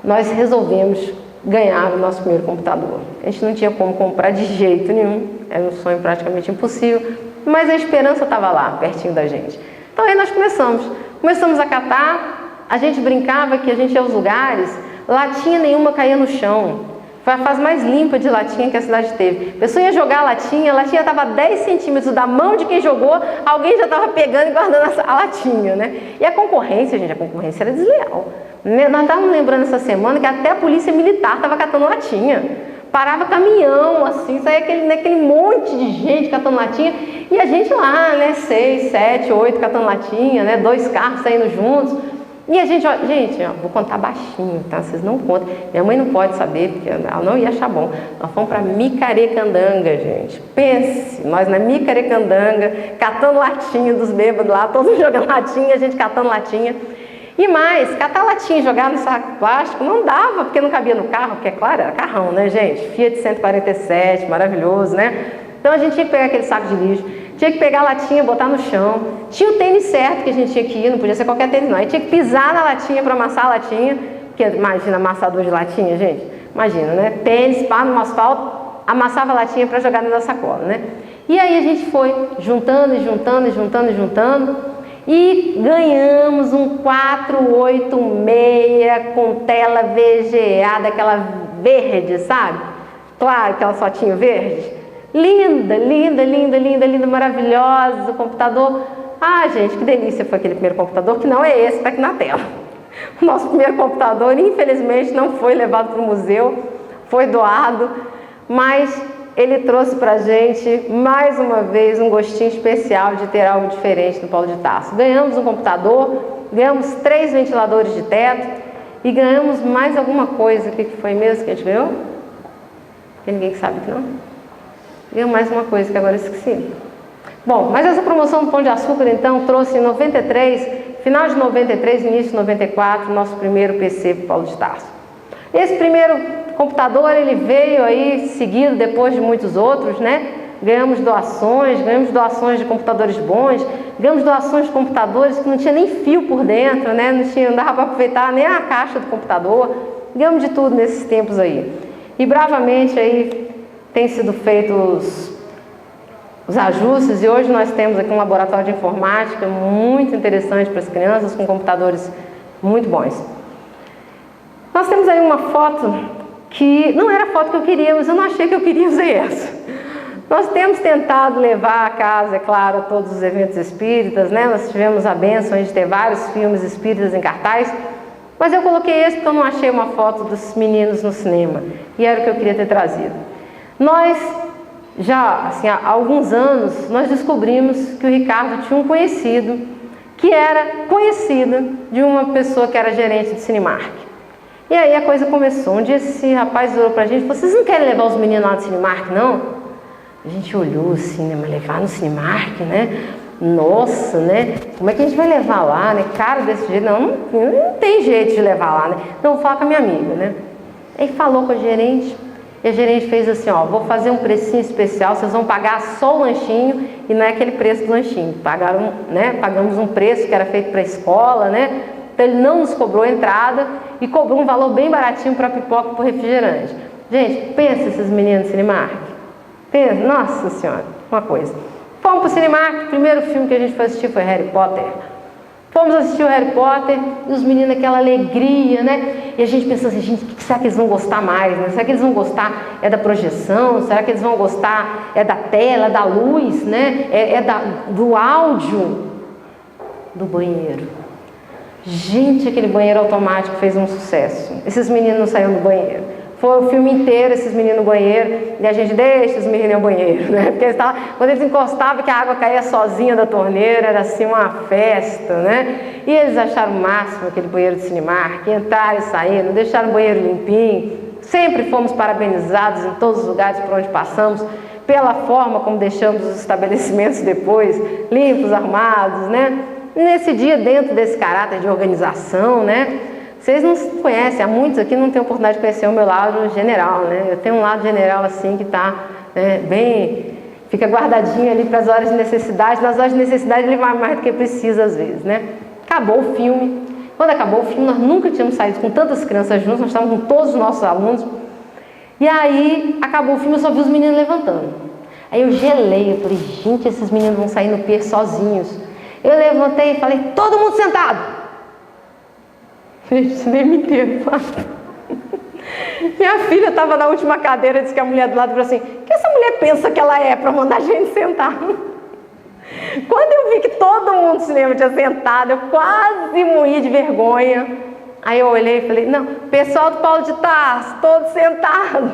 Nós resolvemos ganhar o nosso primeiro computador. A gente não tinha como comprar de jeito nenhum, era um sonho praticamente impossível, mas a esperança estava lá, pertinho da gente. Então aí nós começamos a catar, a gente brincava que a gente ia aos lugares, latinha nenhuma caía no chão. Foi a fase mais limpa de latinha que a cidade teve. A pessoa ia jogar a latinha estava a 10 centímetros da mão de quem jogou, alguém já estava pegando e guardando a latinha, né? E a concorrência, gente, a concorrência era desleal. Nós estávamos lembrando essa semana que até a polícia militar estava catando latinha. Parava caminhão, assim, saía aquele monte de gente catando latinha, e a gente lá, né, 6, 7, 8 catando latinha, né, 2 carros saindo juntos. E a gente, ó, vou contar baixinho, tá? Vocês não contam. Minha mãe não pode saber, porque ela não ia achar bom. Nós fomos para Micarecandanga, gente. Pense, nós na Micarecandanga, catando latinha dos bêbados lá, todos jogando latinha, a gente catando latinha. E mais, catar latinha e jogar no saco plástico não dava, porque não cabia no carro, porque, é claro, era carrão, né, gente? Fiat 147, maravilhoso, né? Então a gente tinha que pegar aquele saco de lixo, tinha que pegar a latinha e botar no chão. Tinha o tênis certo que a gente tinha que ir, não podia ser qualquer tênis não. Aí tinha que pisar na latinha para amassar a latinha, porque imagina amassador de latinha, gente? Imagina, né? Tênis, pá, no asfalto, amassava a latinha para jogar dentro da sacola, né? E aí a gente foi juntando e ganhamos um 486 com tela VGA, daquela verde, sabe? Claro, aquela fotinho verde. Linda, maravilhosa, o computador. Ah, gente, que delícia foi aquele primeiro computador, que não é esse, está aqui na tela. O nosso primeiro computador, infelizmente, não foi levado para o museu, foi doado, mas ele trouxe para a gente, mais uma vez, um gostinho especial de ter algo diferente no Paulo de Tarso. Ganhamos um computador, ganhamos 3 ventiladores de teto e ganhamos mais alguma coisa. O que foi mesmo que a gente ganhou? Tem ninguém que sabe que não? Ganhou mais uma coisa que agora eu esqueci. Bom, mas essa promoção do Pão de Açúcar, então, trouxe em 93, final de 93, início de 94, nosso primeiro PC para o Paulo de Tarso. Esse primeiro computador, ele veio aí seguido depois de muitos outros, né? Ganhamos doações de computadores bons, ganhamos doações de computadores que não tinha nem fio por dentro, né? Não dava para aproveitar nem a caixa do computador. Ganhamos de tudo nesses tempos aí. E bravamente aí tem sido feitos os ajustes, e hoje nós temos aqui um laboratório de informática muito interessante para as crianças, com computadores muito bons. Nós temos aí uma foto que não era a foto que eu queria, mas eu não achei que eu queria usar essa. Nós temos tentado levar a casa, é claro, todos os eventos espíritas, né? Nós tivemos a bênção de ter vários filmes espíritas em cartaz, mas eu coloquei esse porque eu não achei uma foto dos meninos no cinema, e era o que eu queria ter trazido. Nós, já assim, há alguns anos, nós descobrimos que o Ricardo tinha um conhecido, que era conhecida de uma pessoa que era gerente de Cinemark. E aí a coisa começou. Um dia esse rapaz olhou pra gente e falou: vocês não querem levar os meninos lá no Cinemark, não? A gente olhou assim, né? Mas levar no Cinemark, né? Nossa, né? Como é que a gente vai levar lá, né? Cara, desse jeito, não tem jeito de levar lá, né? Então, vou falar com a minha amiga, né? Aí falou com a gerente, e a gerente fez assim, ó, vou fazer um precinho especial, vocês vão pagar só o lanchinho, e não é aquele preço do lanchinho. Pagaram, né? Pagamos um preço que era feito para a escola, né? Então, ele não nos cobrou a entrada e cobrou um valor bem baratinho para pipoca e para refrigerante. Gente, pensa esses meninos do Cinemark. Pensa, nossa senhora, uma coisa. Fomos para o Cinemark, o primeiro filme que a gente foi assistir foi Harry Potter. Fomos assistir o Harry Potter e os meninos, aquela alegria, né? E a gente pensou assim, gente, o que será que eles vão gostar mais, né? Será que eles vão gostar da projeção? Será que eles vão gostar da tela, da luz, né? Do áudio? Do banheiro. Gente, aquele banheiro automático fez um sucesso. Esses meninos não saíram do banheiro. Foi o filme inteiro, esses meninos no banheiro, e a gente deixa os meninos no banheiro, né? Porque quando eles encostavam que a água caía sozinha da torneira, era assim uma festa, né? E eles acharam o máximo aquele banheiro de Cinemark, entraram e saíram, deixaram o banheiro limpinho. Sempre fomos parabenizados em todos os lugares por onde passamos, pela forma como deixamos os estabelecimentos depois, limpos, arrumados, né? E nesse dia, dentro desse caráter de organização, né? Vocês não conhecem, há muitos aqui não têm oportunidade de conhecer o meu lado general, né? Eu tenho um lado general assim que está bem, fica guardadinho ali para as horas de necessidade. Nas horas de necessidade ele vai mais do que precisa às vezes, né? Acabou o filme. Quando acabou o filme, nós nunca tínhamos saído com tantas crianças juntos, nós estávamos com todos os nossos alunos. E aí, acabou o filme, eu só vi os meninos levantando. Aí eu gelei, eu falei, gente, esses meninos vão sair no pier sozinhos. Eu levantei e falei, todo mundo sentado. Gente, cinema inteiro. Minha filha estava na última cadeira, disse que a mulher do lado falou assim, o que essa mulher pensa que ela é para mandar a gente sentar? Quando eu vi que todo mundo no cinema tinha sentado, eu quase morri de vergonha. Aí eu olhei e falei, não, pessoal do Paulo de Tarso, todos sentados.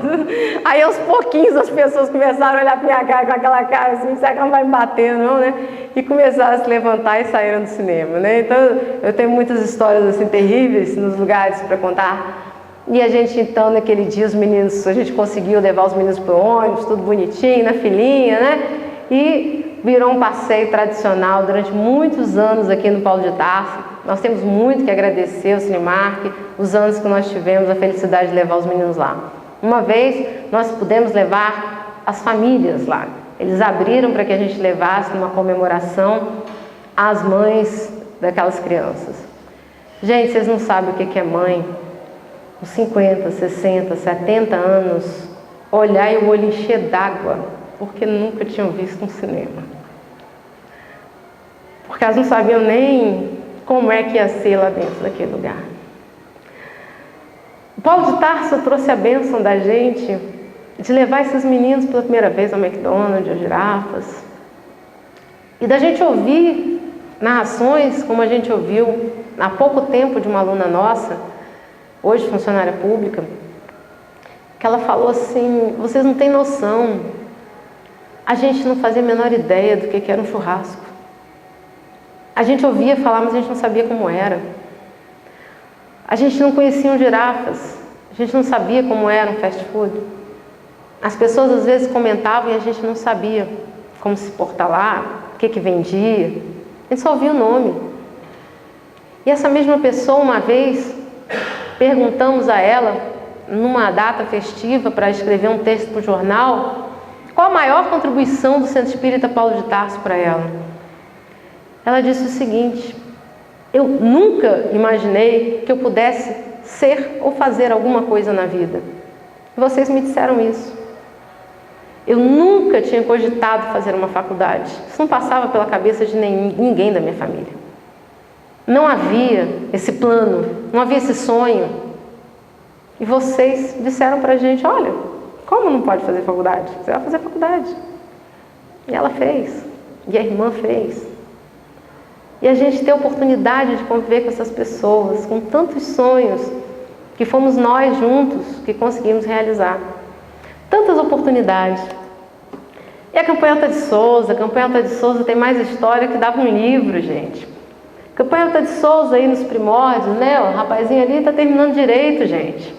Aí aos pouquinhos as pessoas começaram a olhar para minha cara com aquela cara assim, será que ela não vai me bater não, né? E começaram a se levantar e saíram do cinema, né? Então eu tenho muitas histórias assim terríveis nos lugares para contar. E a gente então naquele dia os meninos, a gente conseguiu levar os meninos para o ônibus, tudo bonitinho, na filinha, né? E virou um passeio tradicional durante muitos anos aqui no Paulo de Tarso. Nós temos muito que agradecer ao Cinemark, os anos que nós tivemos a felicidade de levar os meninos lá. Uma vez nós pudemos levar as famílias lá. Eles abriram para que a gente levasse numa comemoração as mães daquelas crianças. Gente, vocês não sabem o que é mãe, com 50, 60, 70 anos, olhar e o olho encher d'água, porque nunca tinham visto um cinema. Porque elas não sabiam nem como é que ia ser lá dentro daquele lugar. O Paulo de Tarso trouxe a bênção da gente de levar esses meninos pela primeira vez ao McDonald's, às girafas, e da gente ouvir narrações como a gente ouviu há pouco tempo de uma aluna nossa, hoje funcionária pública, que ela falou assim, vocês não têm noção, a gente não fazia a menor ideia do que era um churrasco. A gente ouvia falar, mas a gente não sabia como era. A gente não conhecia girafas, a gente não sabia como era um fast food. As pessoas às vezes comentavam e a gente não sabia como se portar lá, o que vendia. A gente só ouvia o nome. E essa mesma pessoa, uma vez, perguntamos a ela, numa data festiva, para escrever um texto para o jornal, qual a maior contribuição do Centro Espírita Paulo de Tarso para ela. Ela disse o seguinte, eu nunca imaginei que eu pudesse ser ou fazer alguma coisa na vida. E vocês me disseram isso. Eu nunca tinha cogitado fazer uma faculdade. Isso não passava pela cabeça de ninguém da minha família. Não havia esse plano, não havia esse sonho. E vocês disseram pra gente, olha, como não pode fazer faculdade? Você vai fazer faculdade. E ela fez, e a irmã fez. E a gente ter a oportunidade de conviver com essas pessoas, com tantos sonhos, que fomos nós juntos que conseguimos realizar. Tantas oportunidades. E a Campanha Alta de Souza tem mais história que dava um livro, gente. Campanha Alta de Souza aí nos primórdios, né? O rapazinho ali está terminando direito, gente.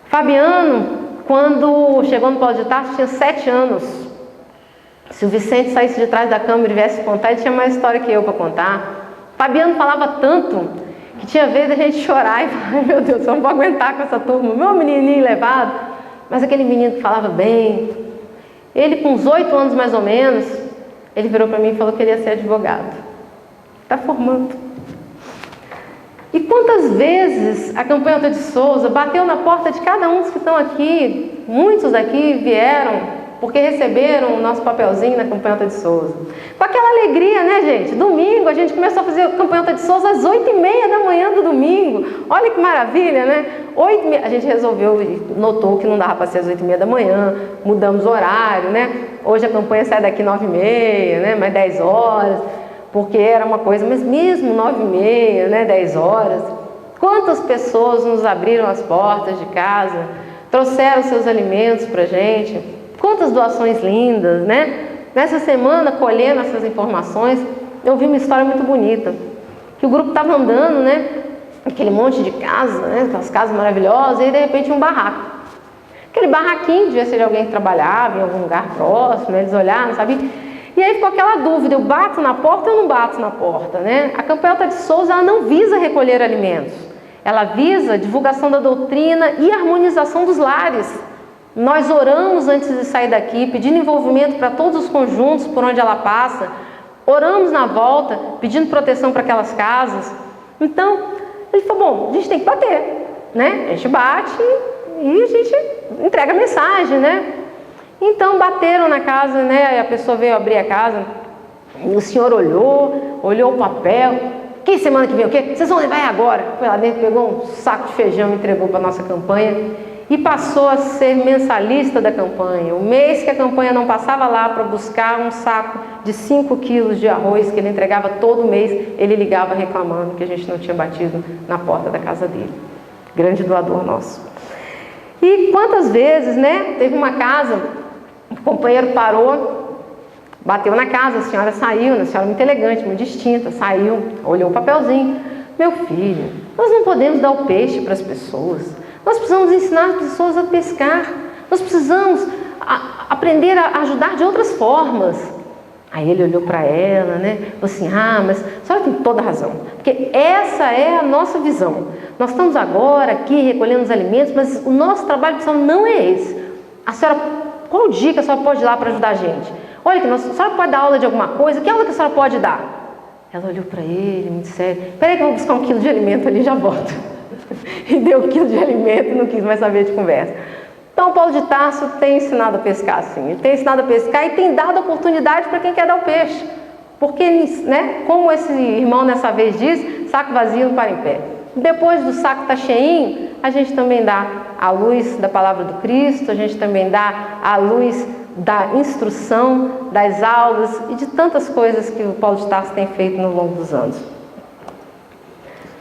Fabiano, quando chegou no Paulo de Tarso, tinha 7 anos. Se o Vicente saísse de trás da câmera e viesse contar, ele tinha mais história que eu para contar. Fabiano falava tanto que tinha vez a gente chorar e falar, ai meu Deus, eu não vou aguentar com essa turma, meu menininho levado. Mas aquele menino que falava bem, ele com uns 8 anos mais ou menos, ele virou para mim e falou que ele ia ser advogado. Está formando. E quantas vezes a Campanha Alta de Souza bateu na porta de cada um dos que estão aqui, muitos daqui vieram porque receberam o nosso papelzinho na Campanha Alta de Souza. Com aquela alegria, né, gente? Domingo, a gente começou a fazer a Campanha Alta de Souza às 8h30 da manhã do domingo. Olha que maravilha, né? 8h30, a gente resolveu, notou que não dava para ser às 8h30 da manhã, mudamos o horário, né? Hoje a campanha sai daqui 9h30, né? Mais 10 horas, porque era uma coisa, mas mesmo 9h30, né? 10 horas. Quantas pessoas nos abriram as portas de casa, trouxeram seus alimentos para a gente. Quantas doações lindas, né? Nessa semana, colhendo essas informações, eu vi uma história muito bonita. Que o grupo estava andando, né? Aquele monte de casa, né? Aquelas casas maravilhosas, e aí, de repente um barraco. Aquele barraquinho devia ser de alguém que trabalhava em algum lugar próximo, eles olharam, sabe? E aí ficou aquela dúvida, eu bato na porta ou não bato na porta, né? A Campanha Alta de Souza, ela não visa recolher alimentos. Ela visa a divulgação da doutrina e harmonização dos lares. Nós oramos antes de sair daqui, pedindo envolvimento para todos os conjuntos por onde ela passa. Oramos na volta, pedindo proteção para aquelas casas. Então, ele falou, bom, a gente tem que bater, né? A gente bate e a gente entrega a mensagem, né? Então, bateram na casa, né? A pessoa veio abrir a casa. O senhor olhou o papel. Que semana que vem o quê? Vocês vão levar agora. Foi lá dentro, pegou um saco de feijão e entregou para a nossa campanha. E passou a ser mensalista da campanha. O mês que a campanha não passava lá para buscar um saco de 5 quilos de arroz que ele entregava todo mês, ele ligava reclamando que a gente não tinha batido na porta da casa dele. Grande doador nosso. E quantas vezes, né? Teve uma casa, o companheiro parou, bateu na casa, a senhora saiu, uma senhora muito elegante, muito distinta, saiu, olhou o papelzinho. Meu filho, nós não podemos dar o peixe para as pessoas. Nós precisamos ensinar as pessoas a pescar. Nós precisamos aprender a ajudar de outras formas. Aí ele olhou para ela, né? Falou assim, mas a senhora tem toda a razão. Porque essa é a nossa visão. Nós estamos agora aqui recolhendo os alimentos, mas o nosso trabalho pessoal não é esse. A senhora, qual dica a senhora pode dar para ajudar a gente? Olha, a senhora pode dar aula de alguma coisa? Que aula que a senhora pode dar? Ela olhou para ele, muito sério. Espera aí que eu vou buscar 1 quilo de alimento ali e já volto. E deu 1 quilo de alimento e não quis mais saber de conversa. Então, o Paulo de Tarso tem ensinado a pescar, sim. Ele tem ensinado a pescar e tem dado oportunidade para quem quer dar o peixe. Porque, né, como esse irmão nessa vez diz, saco vazio não para em pé. Depois do saco estar cheinho, a gente também dá a luz da palavra do Cristo, a gente também dá a luz da instrução, das aulas e de tantas coisas que o Paulo de Tarso tem feito no longo dos anos.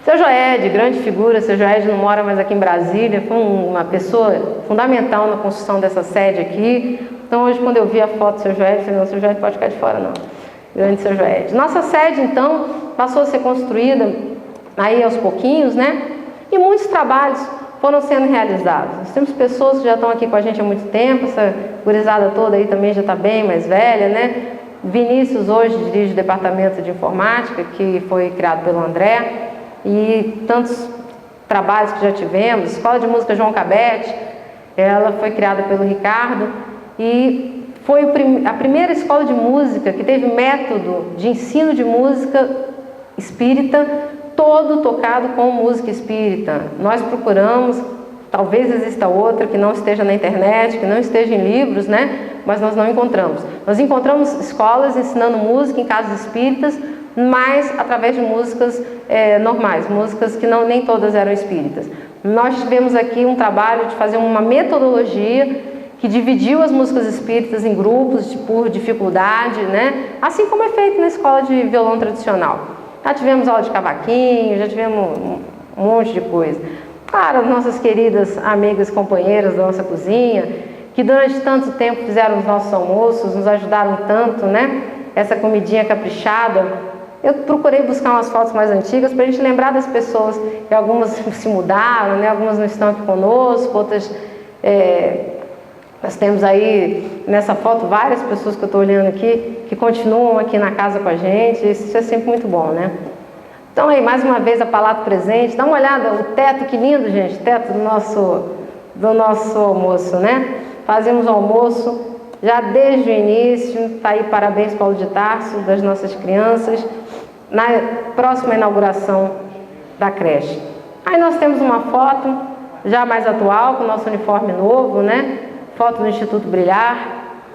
Seu Joed, grande figura, seu Joed não mora mais aqui em Brasília, foi uma pessoa fundamental na construção dessa sede aqui. Então hoje quando eu vi a foto do seu Joed, eu falei, não, seu Joed pode ficar de fora não. Grande seu Joed. Nossa sede então passou a ser construída aí aos pouquinhos, né? E muitos trabalhos foram sendo realizados. Nós temos pessoas que já estão aqui com a gente há muito tempo, essa gurizada toda aí também já está bem mais velha, né? Vinícius hoje dirige o departamento de informática, que foi criado pelo André. E tantos trabalhos que já tivemos, Escola de Música João Cabete, ela foi criada pelo Ricardo e foi a primeira escola de música que teve método de ensino de música espírita, todo tocado com música espírita. Nós procuramos, talvez exista outra que não esteja na internet, que não esteja em livros, né? Mas nós não encontramos. Nós encontramos escolas ensinando música em casas espíritas, mas através de músicas normais, músicas que nem todas eram espíritas. Nós tivemos aqui um trabalho de fazer uma metodologia que dividiu as músicas espíritas em grupos por dificuldade, né? Assim como é feito na escola de violão tradicional. Já tivemos aula de cavaquinho, já tivemos um monte de coisa. Claro, nossas queridas amigas e companheiras da nossa cozinha, que durante tanto tempo fizeram os nossos almoços, nos ajudaram tanto, né? Essa comidinha caprichada. Eu procurei buscar umas fotos mais antigas para a gente lembrar das pessoas, que algumas se mudaram, né? Algumas não estão aqui conosco, outras... nós temos aí, nessa foto, várias pessoas que eu estou olhando aqui, que continuam aqui na casa com a gente. Isso é sempre muito bom, né? Então aí, mais uma vez, a Palato presente. Dá uma olhada, o teto, que lindo, gente, teto do nosso almoço, né? Fazemos o almoço já desde o início. Está aí, parabéns, Paulo de Tarso, das nossas crianças, na próxima inauguração da creche. Aí nós temos uma foto já mais atual, com o nosso uniforme novo, né? Foto do Instituto Brilhar,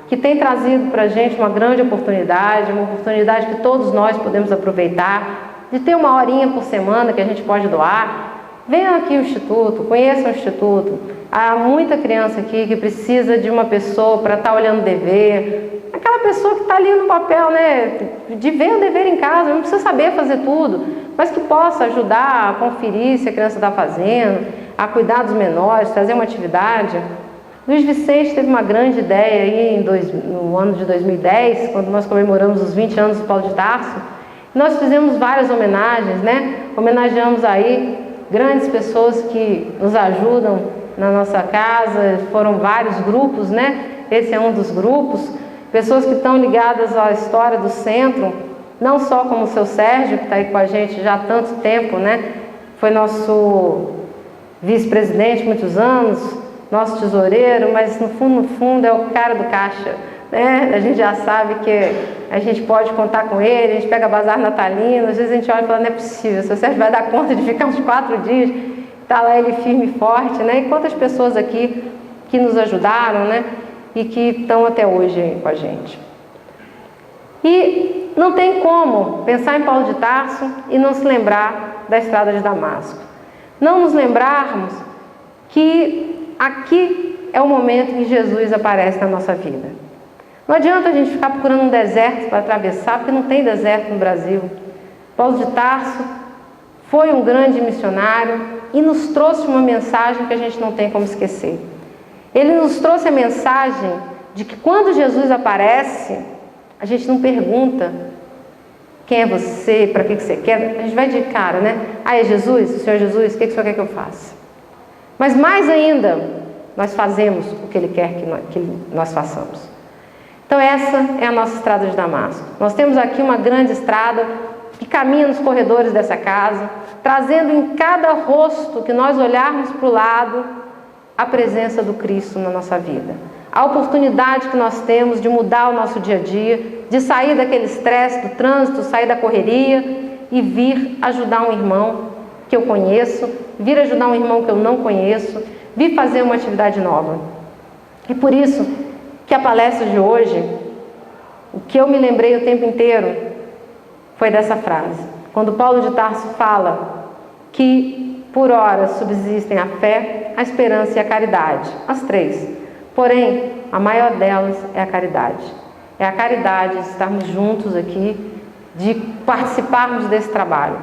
que tem trazido para a gente uma grande oportunidade, uma oportunidade que todos nós podemos aproveitar, de ter uma horinha por semana que a gente pode doar. Venham aqui ao Instituto, conheçam o Instituto. Há muita criança aqui que precisa de uma pessoa para estar olhando o dever. Aquela pessoa que está ali no papel, né, de ver o dever em casa, não precisa saber fazer tudo, mas que possa ajudar a conferir se a criança está fazendo, a cuidar dos menores, trazer uma atividade. Luiz Vicente teve uma grande ideia aí no ano de 2010, quando nós comemoramos os 20 anos do Paulo de Tarso. Nós fizemos várias homenagens, né? Homenageamos aí grandes pessoas que nos ajudam na nossa casa, foram vários grupos, né? Esse é um dos grupos, pessoas que estão ligadas à história do centro, não só como o seu Sérgio, que está aí com a gente já há tanto tempo, né? Foi nosso vice-presidente muitos anos, nosso tesoureiro, mas no fundo é o cara do caixa, né? A gente já sabe que a gente pode contar com ele, a gente pega bazar natalino, às vezes a gente olha e fala, não é possível, se o Sérgio vai dar conta de ficar uns 4 dias, está lá ele firme e forte, né? E quantas pessoas aqui que nos ajudaram, né? E que estão até hoje aí com a gente. E não tem como pensar em Paulo de Tarso e não se lembrar da Estrada de Damasco. Não nos lembrarmos que aqui é o momento em que Jesus aparece na nossa vida. Não adianta a gente ficar procurando um deserto para atravessar, porque não tem deserto no Brasil. Paulo de Tarso foi um grande missionário e nos trouxe uma mensagem que a gente não tem como esquecer. Ele nos trouxe a mensagem de que quando Jesus aparece, a gente não pergunta quem é você, para que você quer, a gente vai de cara, né? Ah, é Jesus? O Senhor Jesus, o que o Senhor quer que eu faça? Mas mais ainda, nós fazemos o que Ele quer que nós façamos. Então essa é a nossa estrada de Damasco. Nós temos aqui uma grande estrada que caminha nos corredores dessa casa, trazendo em cada rosto que nós olharmos para o lado, a presença do Cristo na nossa vida. A oportunidade que nós temos de mudar o nosso dia a dia, de sair daquele estresse do trânsito, sair da correria e vir ajudar um irmão que eu conheço, vir ajudar um irmão que eu não conheço, vir fazer uma atividade nova. E por isso que a palestra de hoje, o que eu me lembrei o tempo inteiro, foi dessa frase. Quando Paulo de Tarso fala que por ora subsistem a fé, a esperança e a caridade, as 3. Porém, a maior delas é a caridade. É a caridade de estarmos juntos aqui, de participarmos desse trabalho.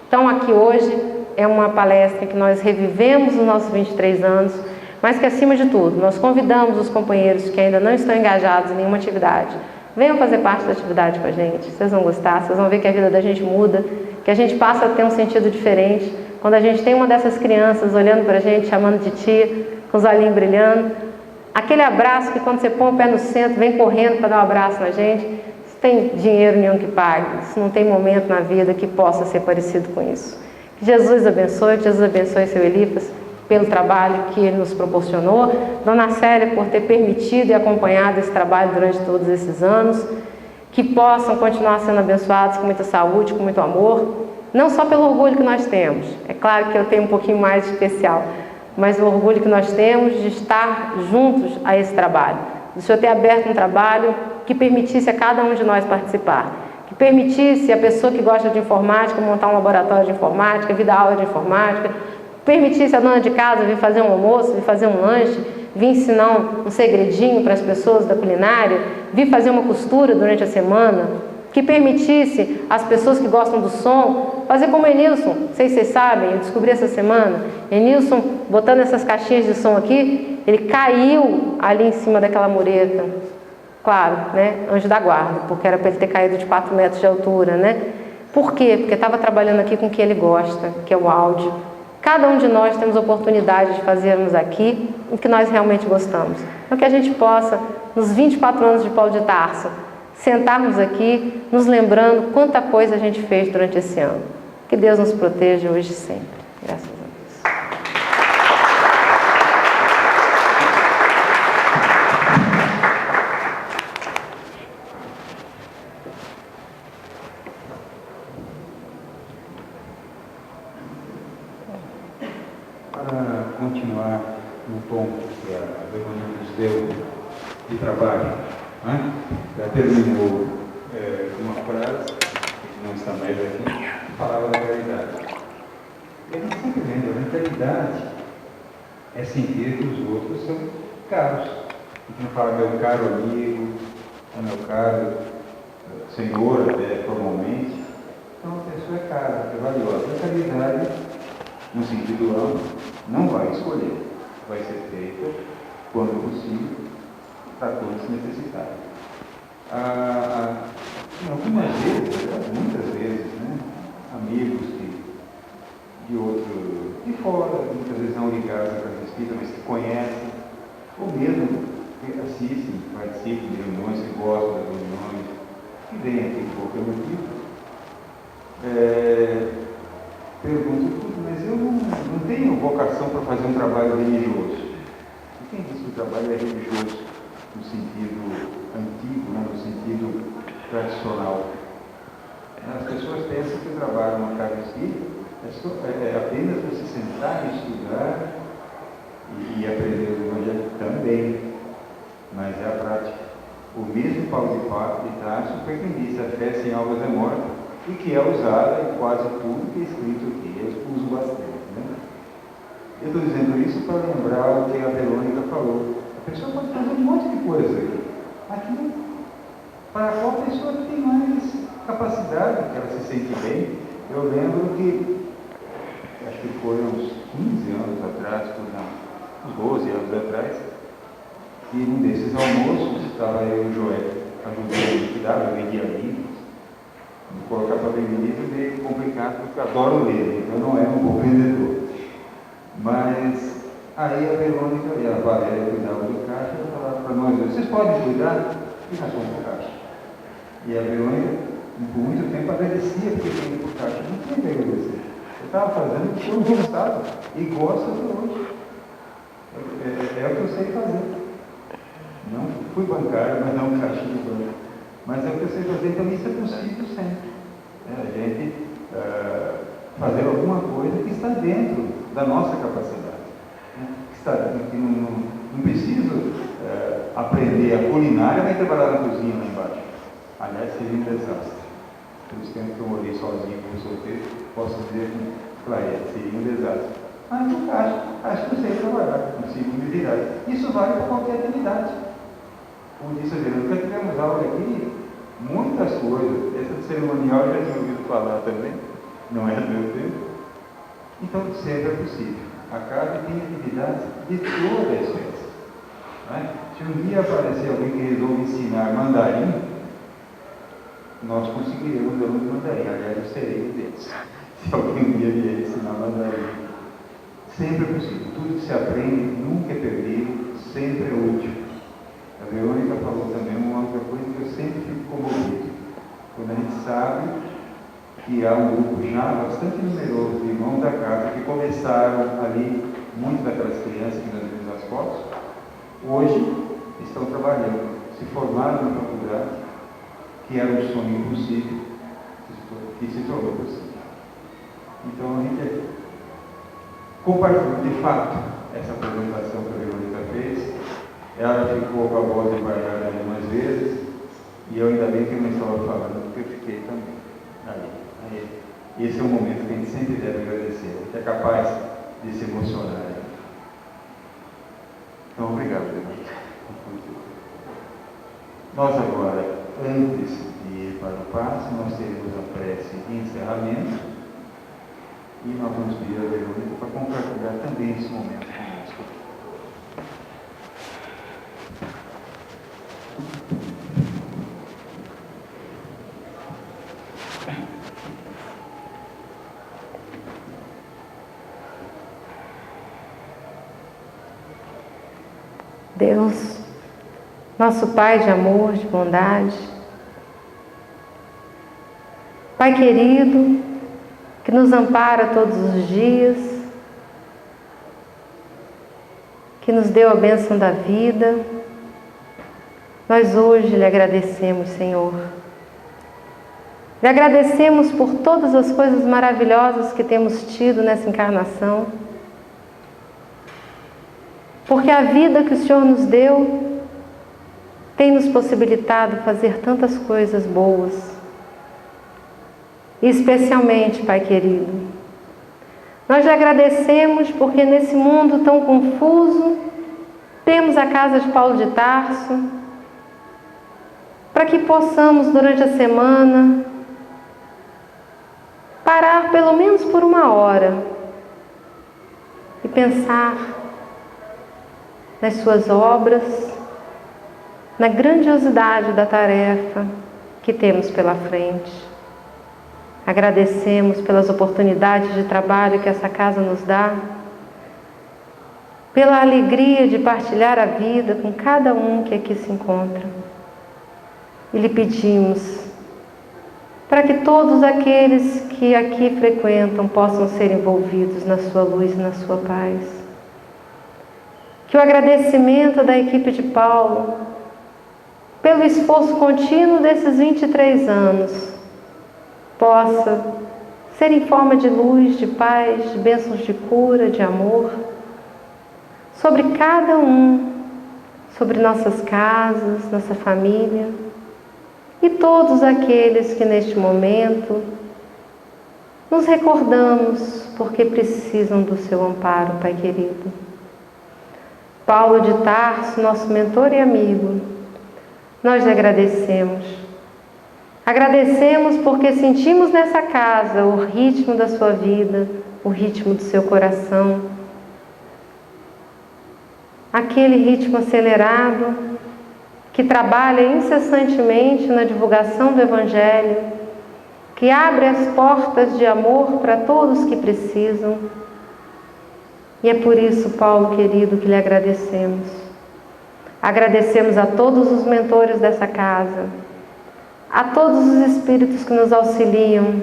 Então aqui hoje é uma palestra em que nós revivemos os nossos 23 anos, mas que acima de tudo, nós convidamos os companheiros que ainda não estão engajados em nenhuma atividade, venham fazer parte da atividade com a gente, vocês vão gostar, vocês vão ver que a vida da gente muda, que a gente passa a ter um sentido diferente, quando a gente tem uma dessas crianças olhando para a gente, chamando de tia, com os olhinhos brilhando, aquele abraço que quando você põe o pé no centro, vem correndo para dar um abraço na gente, isso tem dinheiro nenhum que pague, isso não tem momento na vida que possa ser parecido com isso. Que Jesus abençoe seu Elifas, pelo trabalho que ele nos proporcionou, Dona Célia por ter permitido e acompanhado esse trabalho durante todos esses anos, que possam continuar sendo abençoados com muita saúde, com muito amor, não só pelo orgulho que nós temos, é claro que eu tenho um pouquinho mais de especial, mas o orgulho que nós temos de estar juntos a esse trabalho, do Senhor ter aberto um trabalho que permitisse a cada um de nós participar, que permitisse a pessoa que gosta de informática montar um laboratório de informática, vir dar aula de informática, permitisse a dona de casa vir fazer um almoço, vir fazer um lanche, vir ensinar um segredinho para as pessoas da culinária, vir fazer uma costura durante a semana, que permitisse às pessoas que gostam do som fazer como Enilson. Não sei se vocês sabem, eu descobri essa semana, Enilson, botando essas caixinhas de som aqui, ele caiu ali em cima daquela mureta. Claro, né? Anjo da guarda, porque era para ele ter caído de 4 metros de altura, né? Por quê? Porque estava trabalhando aqui com o que ele gosta, que é o áudio. Cada um de nós temos oportunidade de fazermos aqui o que nós realmente gostamos. Então, que a gente possa, nos 24 anos de Paulo de Tarso, sentarmos aqui, nos lembrando quanta coisa a gente fez durante esse ano. Que Deus nos proteja hoje e sempre. Graças a Deus. Para continuar no tom que a Verônica nos deu de trabalho, né? Já terminou uma frase, que não está mais aqui, falava da caridade. E a gente sempre lembra, a caridade é sentir que os outros são caros. A gente não fala meu caro amigo, meu caro senhor, até formalmente. Então a pessoa é cara, é valiosa. A caridade, no sentido amplo, não vai escolher, vai ser feita quando possível para todos necessitados. Algumas vezes, muitas vezes, né, amigos de fora, muitas vezes não ligados à casa espírita, mas que conhecem, ou mesmo que assistem, participam de reuniões, que gostam das reuniões, que vêm aqui por qualquer motivo, pergunto tudo, mas eu não tenho vocação para fazer um trabalho religioso. E quem diz que o trabalho é religioso no sentido antigo, né, no sentido tradicional? As pessoas pensam que o trabalho numa casa espírita é apenas você sentar e estudar e aprender o Evangelho também, mas é a prática. O mesmo Paulo de Tarso foi quem disse: a fé sem obras é morta, e que é usada em quase tudo que é escrito aqui. Eu uso bastante, né? Eu estou dizendo isso para lembrar o que a Verônica falou. A pessoa pode fazer um monte de coisa aqui, para a qual a pessoa tem mais capacidade, que ela se sente bem. Eu lembro que, acho que foi uns 15 anos atrás, uns 12 anos atrás, e num desses almoços estava eu e o Joel ajudando a cuidar, eu vendia livros. Colocar para vender livro é meio complicado, porque eu adoro ler, então não é um bom vendedor. Mas aí a Verônica e a Valéria cuidavam do caixa, e falaram para nós: vocês podem cuidar? E nós vamos para o caixa. E a Verônica, por muito tempo, agradecia porque tinha ido para o caixa. Não tinha que agradecer. Eu estava fazendo o que eu gostava e gosto até hoje. É o que eu sei fazer. Não fui bancário, mas não caixa de banco. Mas é o que eu sei fazer, então isso é possível sempre. A gente fazer alguma coisa que está dentro da nossa capacidade. Que não preciso aprender a culinária, nem trabalhar na cozinha lá embaixo. Aliás, seria um desastre. Pelos tempos que eu morei sozinho como solteiro, posso dizer com clareza, seria um desastre. Mas no caso, acho que eu sei trabalhar, consigo me virar. Isso vale para qualquer atividade. Como disse a Verônica, tivemos aula aqui, muitas coisas. Essa de cerimonial eu já tinha ouvido falar também, não é do meu tempo. Então, sempre é possível. A casa tem atividades de toda a espécie. Né? Se um dia aparecer alguém que resolve ensinar mandarim, nós conseguiremos alunos de mandarim. Aliás, eu serei um deles. Se alguém um dia vier ensinar mandarim, sempre é possível. Tudo que se aprende nunca é perdido, sempre é útil. A Verônica falou também uma outra coisa que eu sempre fico comovido. Quando a gente sabe que há um grupo já bastante numeroso de irmãos da casa que começaram ali, muitas daquelas crianças que nós vimos nas fotos, hoje estão trabalhando, se formaram na faculdade, que era um sonho impossível, que se tornou possível. Então a gente compartilhou de fato essa apresentação que a Verônica fez. Ela ficou com a voz embargada algumas vezes, e eu ainda bem que eu não estava falando, porque eu fiquei também. Aí. Esse é um momento que a gente sempre deve agradecer, que é capaz de se emocionar. Então, obrigado, Leandro. Nós agora, antes de ir para o passe, nós teremos a prece de encerramento e nós vamos pedir a Verônica para compartilhar também esse momento conosco. Deus, nosso Pai de amor, de bondade, Pai querido, que nos ampara todos os dias, que nos deu a bênção da vida, nós hoje lhe agradecemos, Senhor. Lhe agradecemos por todas as coisas maravilhosas que temos tido nessa encarnação, porque a vida que o Senhor nos deu tem nos possibilitado fazer tantas coisas boas. E especialmente, Pai querido, nós lhe agradecemos porque nesse mundo tão confuso temos a casa de Paulo de Tarso, para que possamos durante a semana parar pelo menos por uma hora e pensar nas suas obras, na grandiosidade da tarefa que temos pela frente. Agradecemos pelas oportunidades de trabalho que essa casa nos dá, pela alegria de partilhar a vida com cada um que aqui se encontra. E lhe pedimos para que todos aqueles que aqui frequentam possam ser envolvidos na sua luz e na sua paz. Que o agradecimento da equipe de Paulo, pelo esforço contínuo desses 23 anos, possa ser em forma de luz, de paz, de bênçãos de cura, de amor, sobre cada um, sobre nossas casas, nossa família, e todos aqueles que neste momento nos recordamos porque precisam do seu amparo, Pai querido. Paulo de Tarso, nosso mentor e amigo, nós lhe agradecemos. Agradecemos porque sentimos nessa casa o ritmo da sua vida, o ritmo do seu coração, aquele ritmo acelerado que trabalha incessantemente na divulgação do Evangelho, que abre as portas de amor para todos que precisam. E é por isso, Paulo querido, que lhe agradecemos. Agradecemos a todos os mentores dessa casa, a todos os espíritos que nos auxiliam,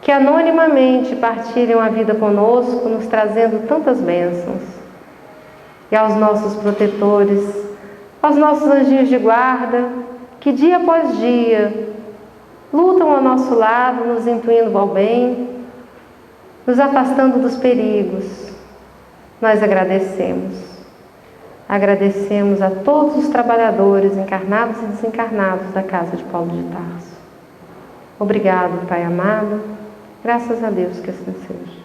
que anonimamente partilham a vida conosco, nos trazendo tantas bênçãos. E aos nossos protetores, aos nossos anjinhos de guarda, que dia após dia lutam ao nosso lado, nos intuindo ao bem, nos afastando dos perigos. Nós agradecemos. Agradecemos a todos os trabalhadores encarnados e desencarnados da casa de Paulo de Tarso. Obrigado, Pai amado. Graças a Deus que assim seja.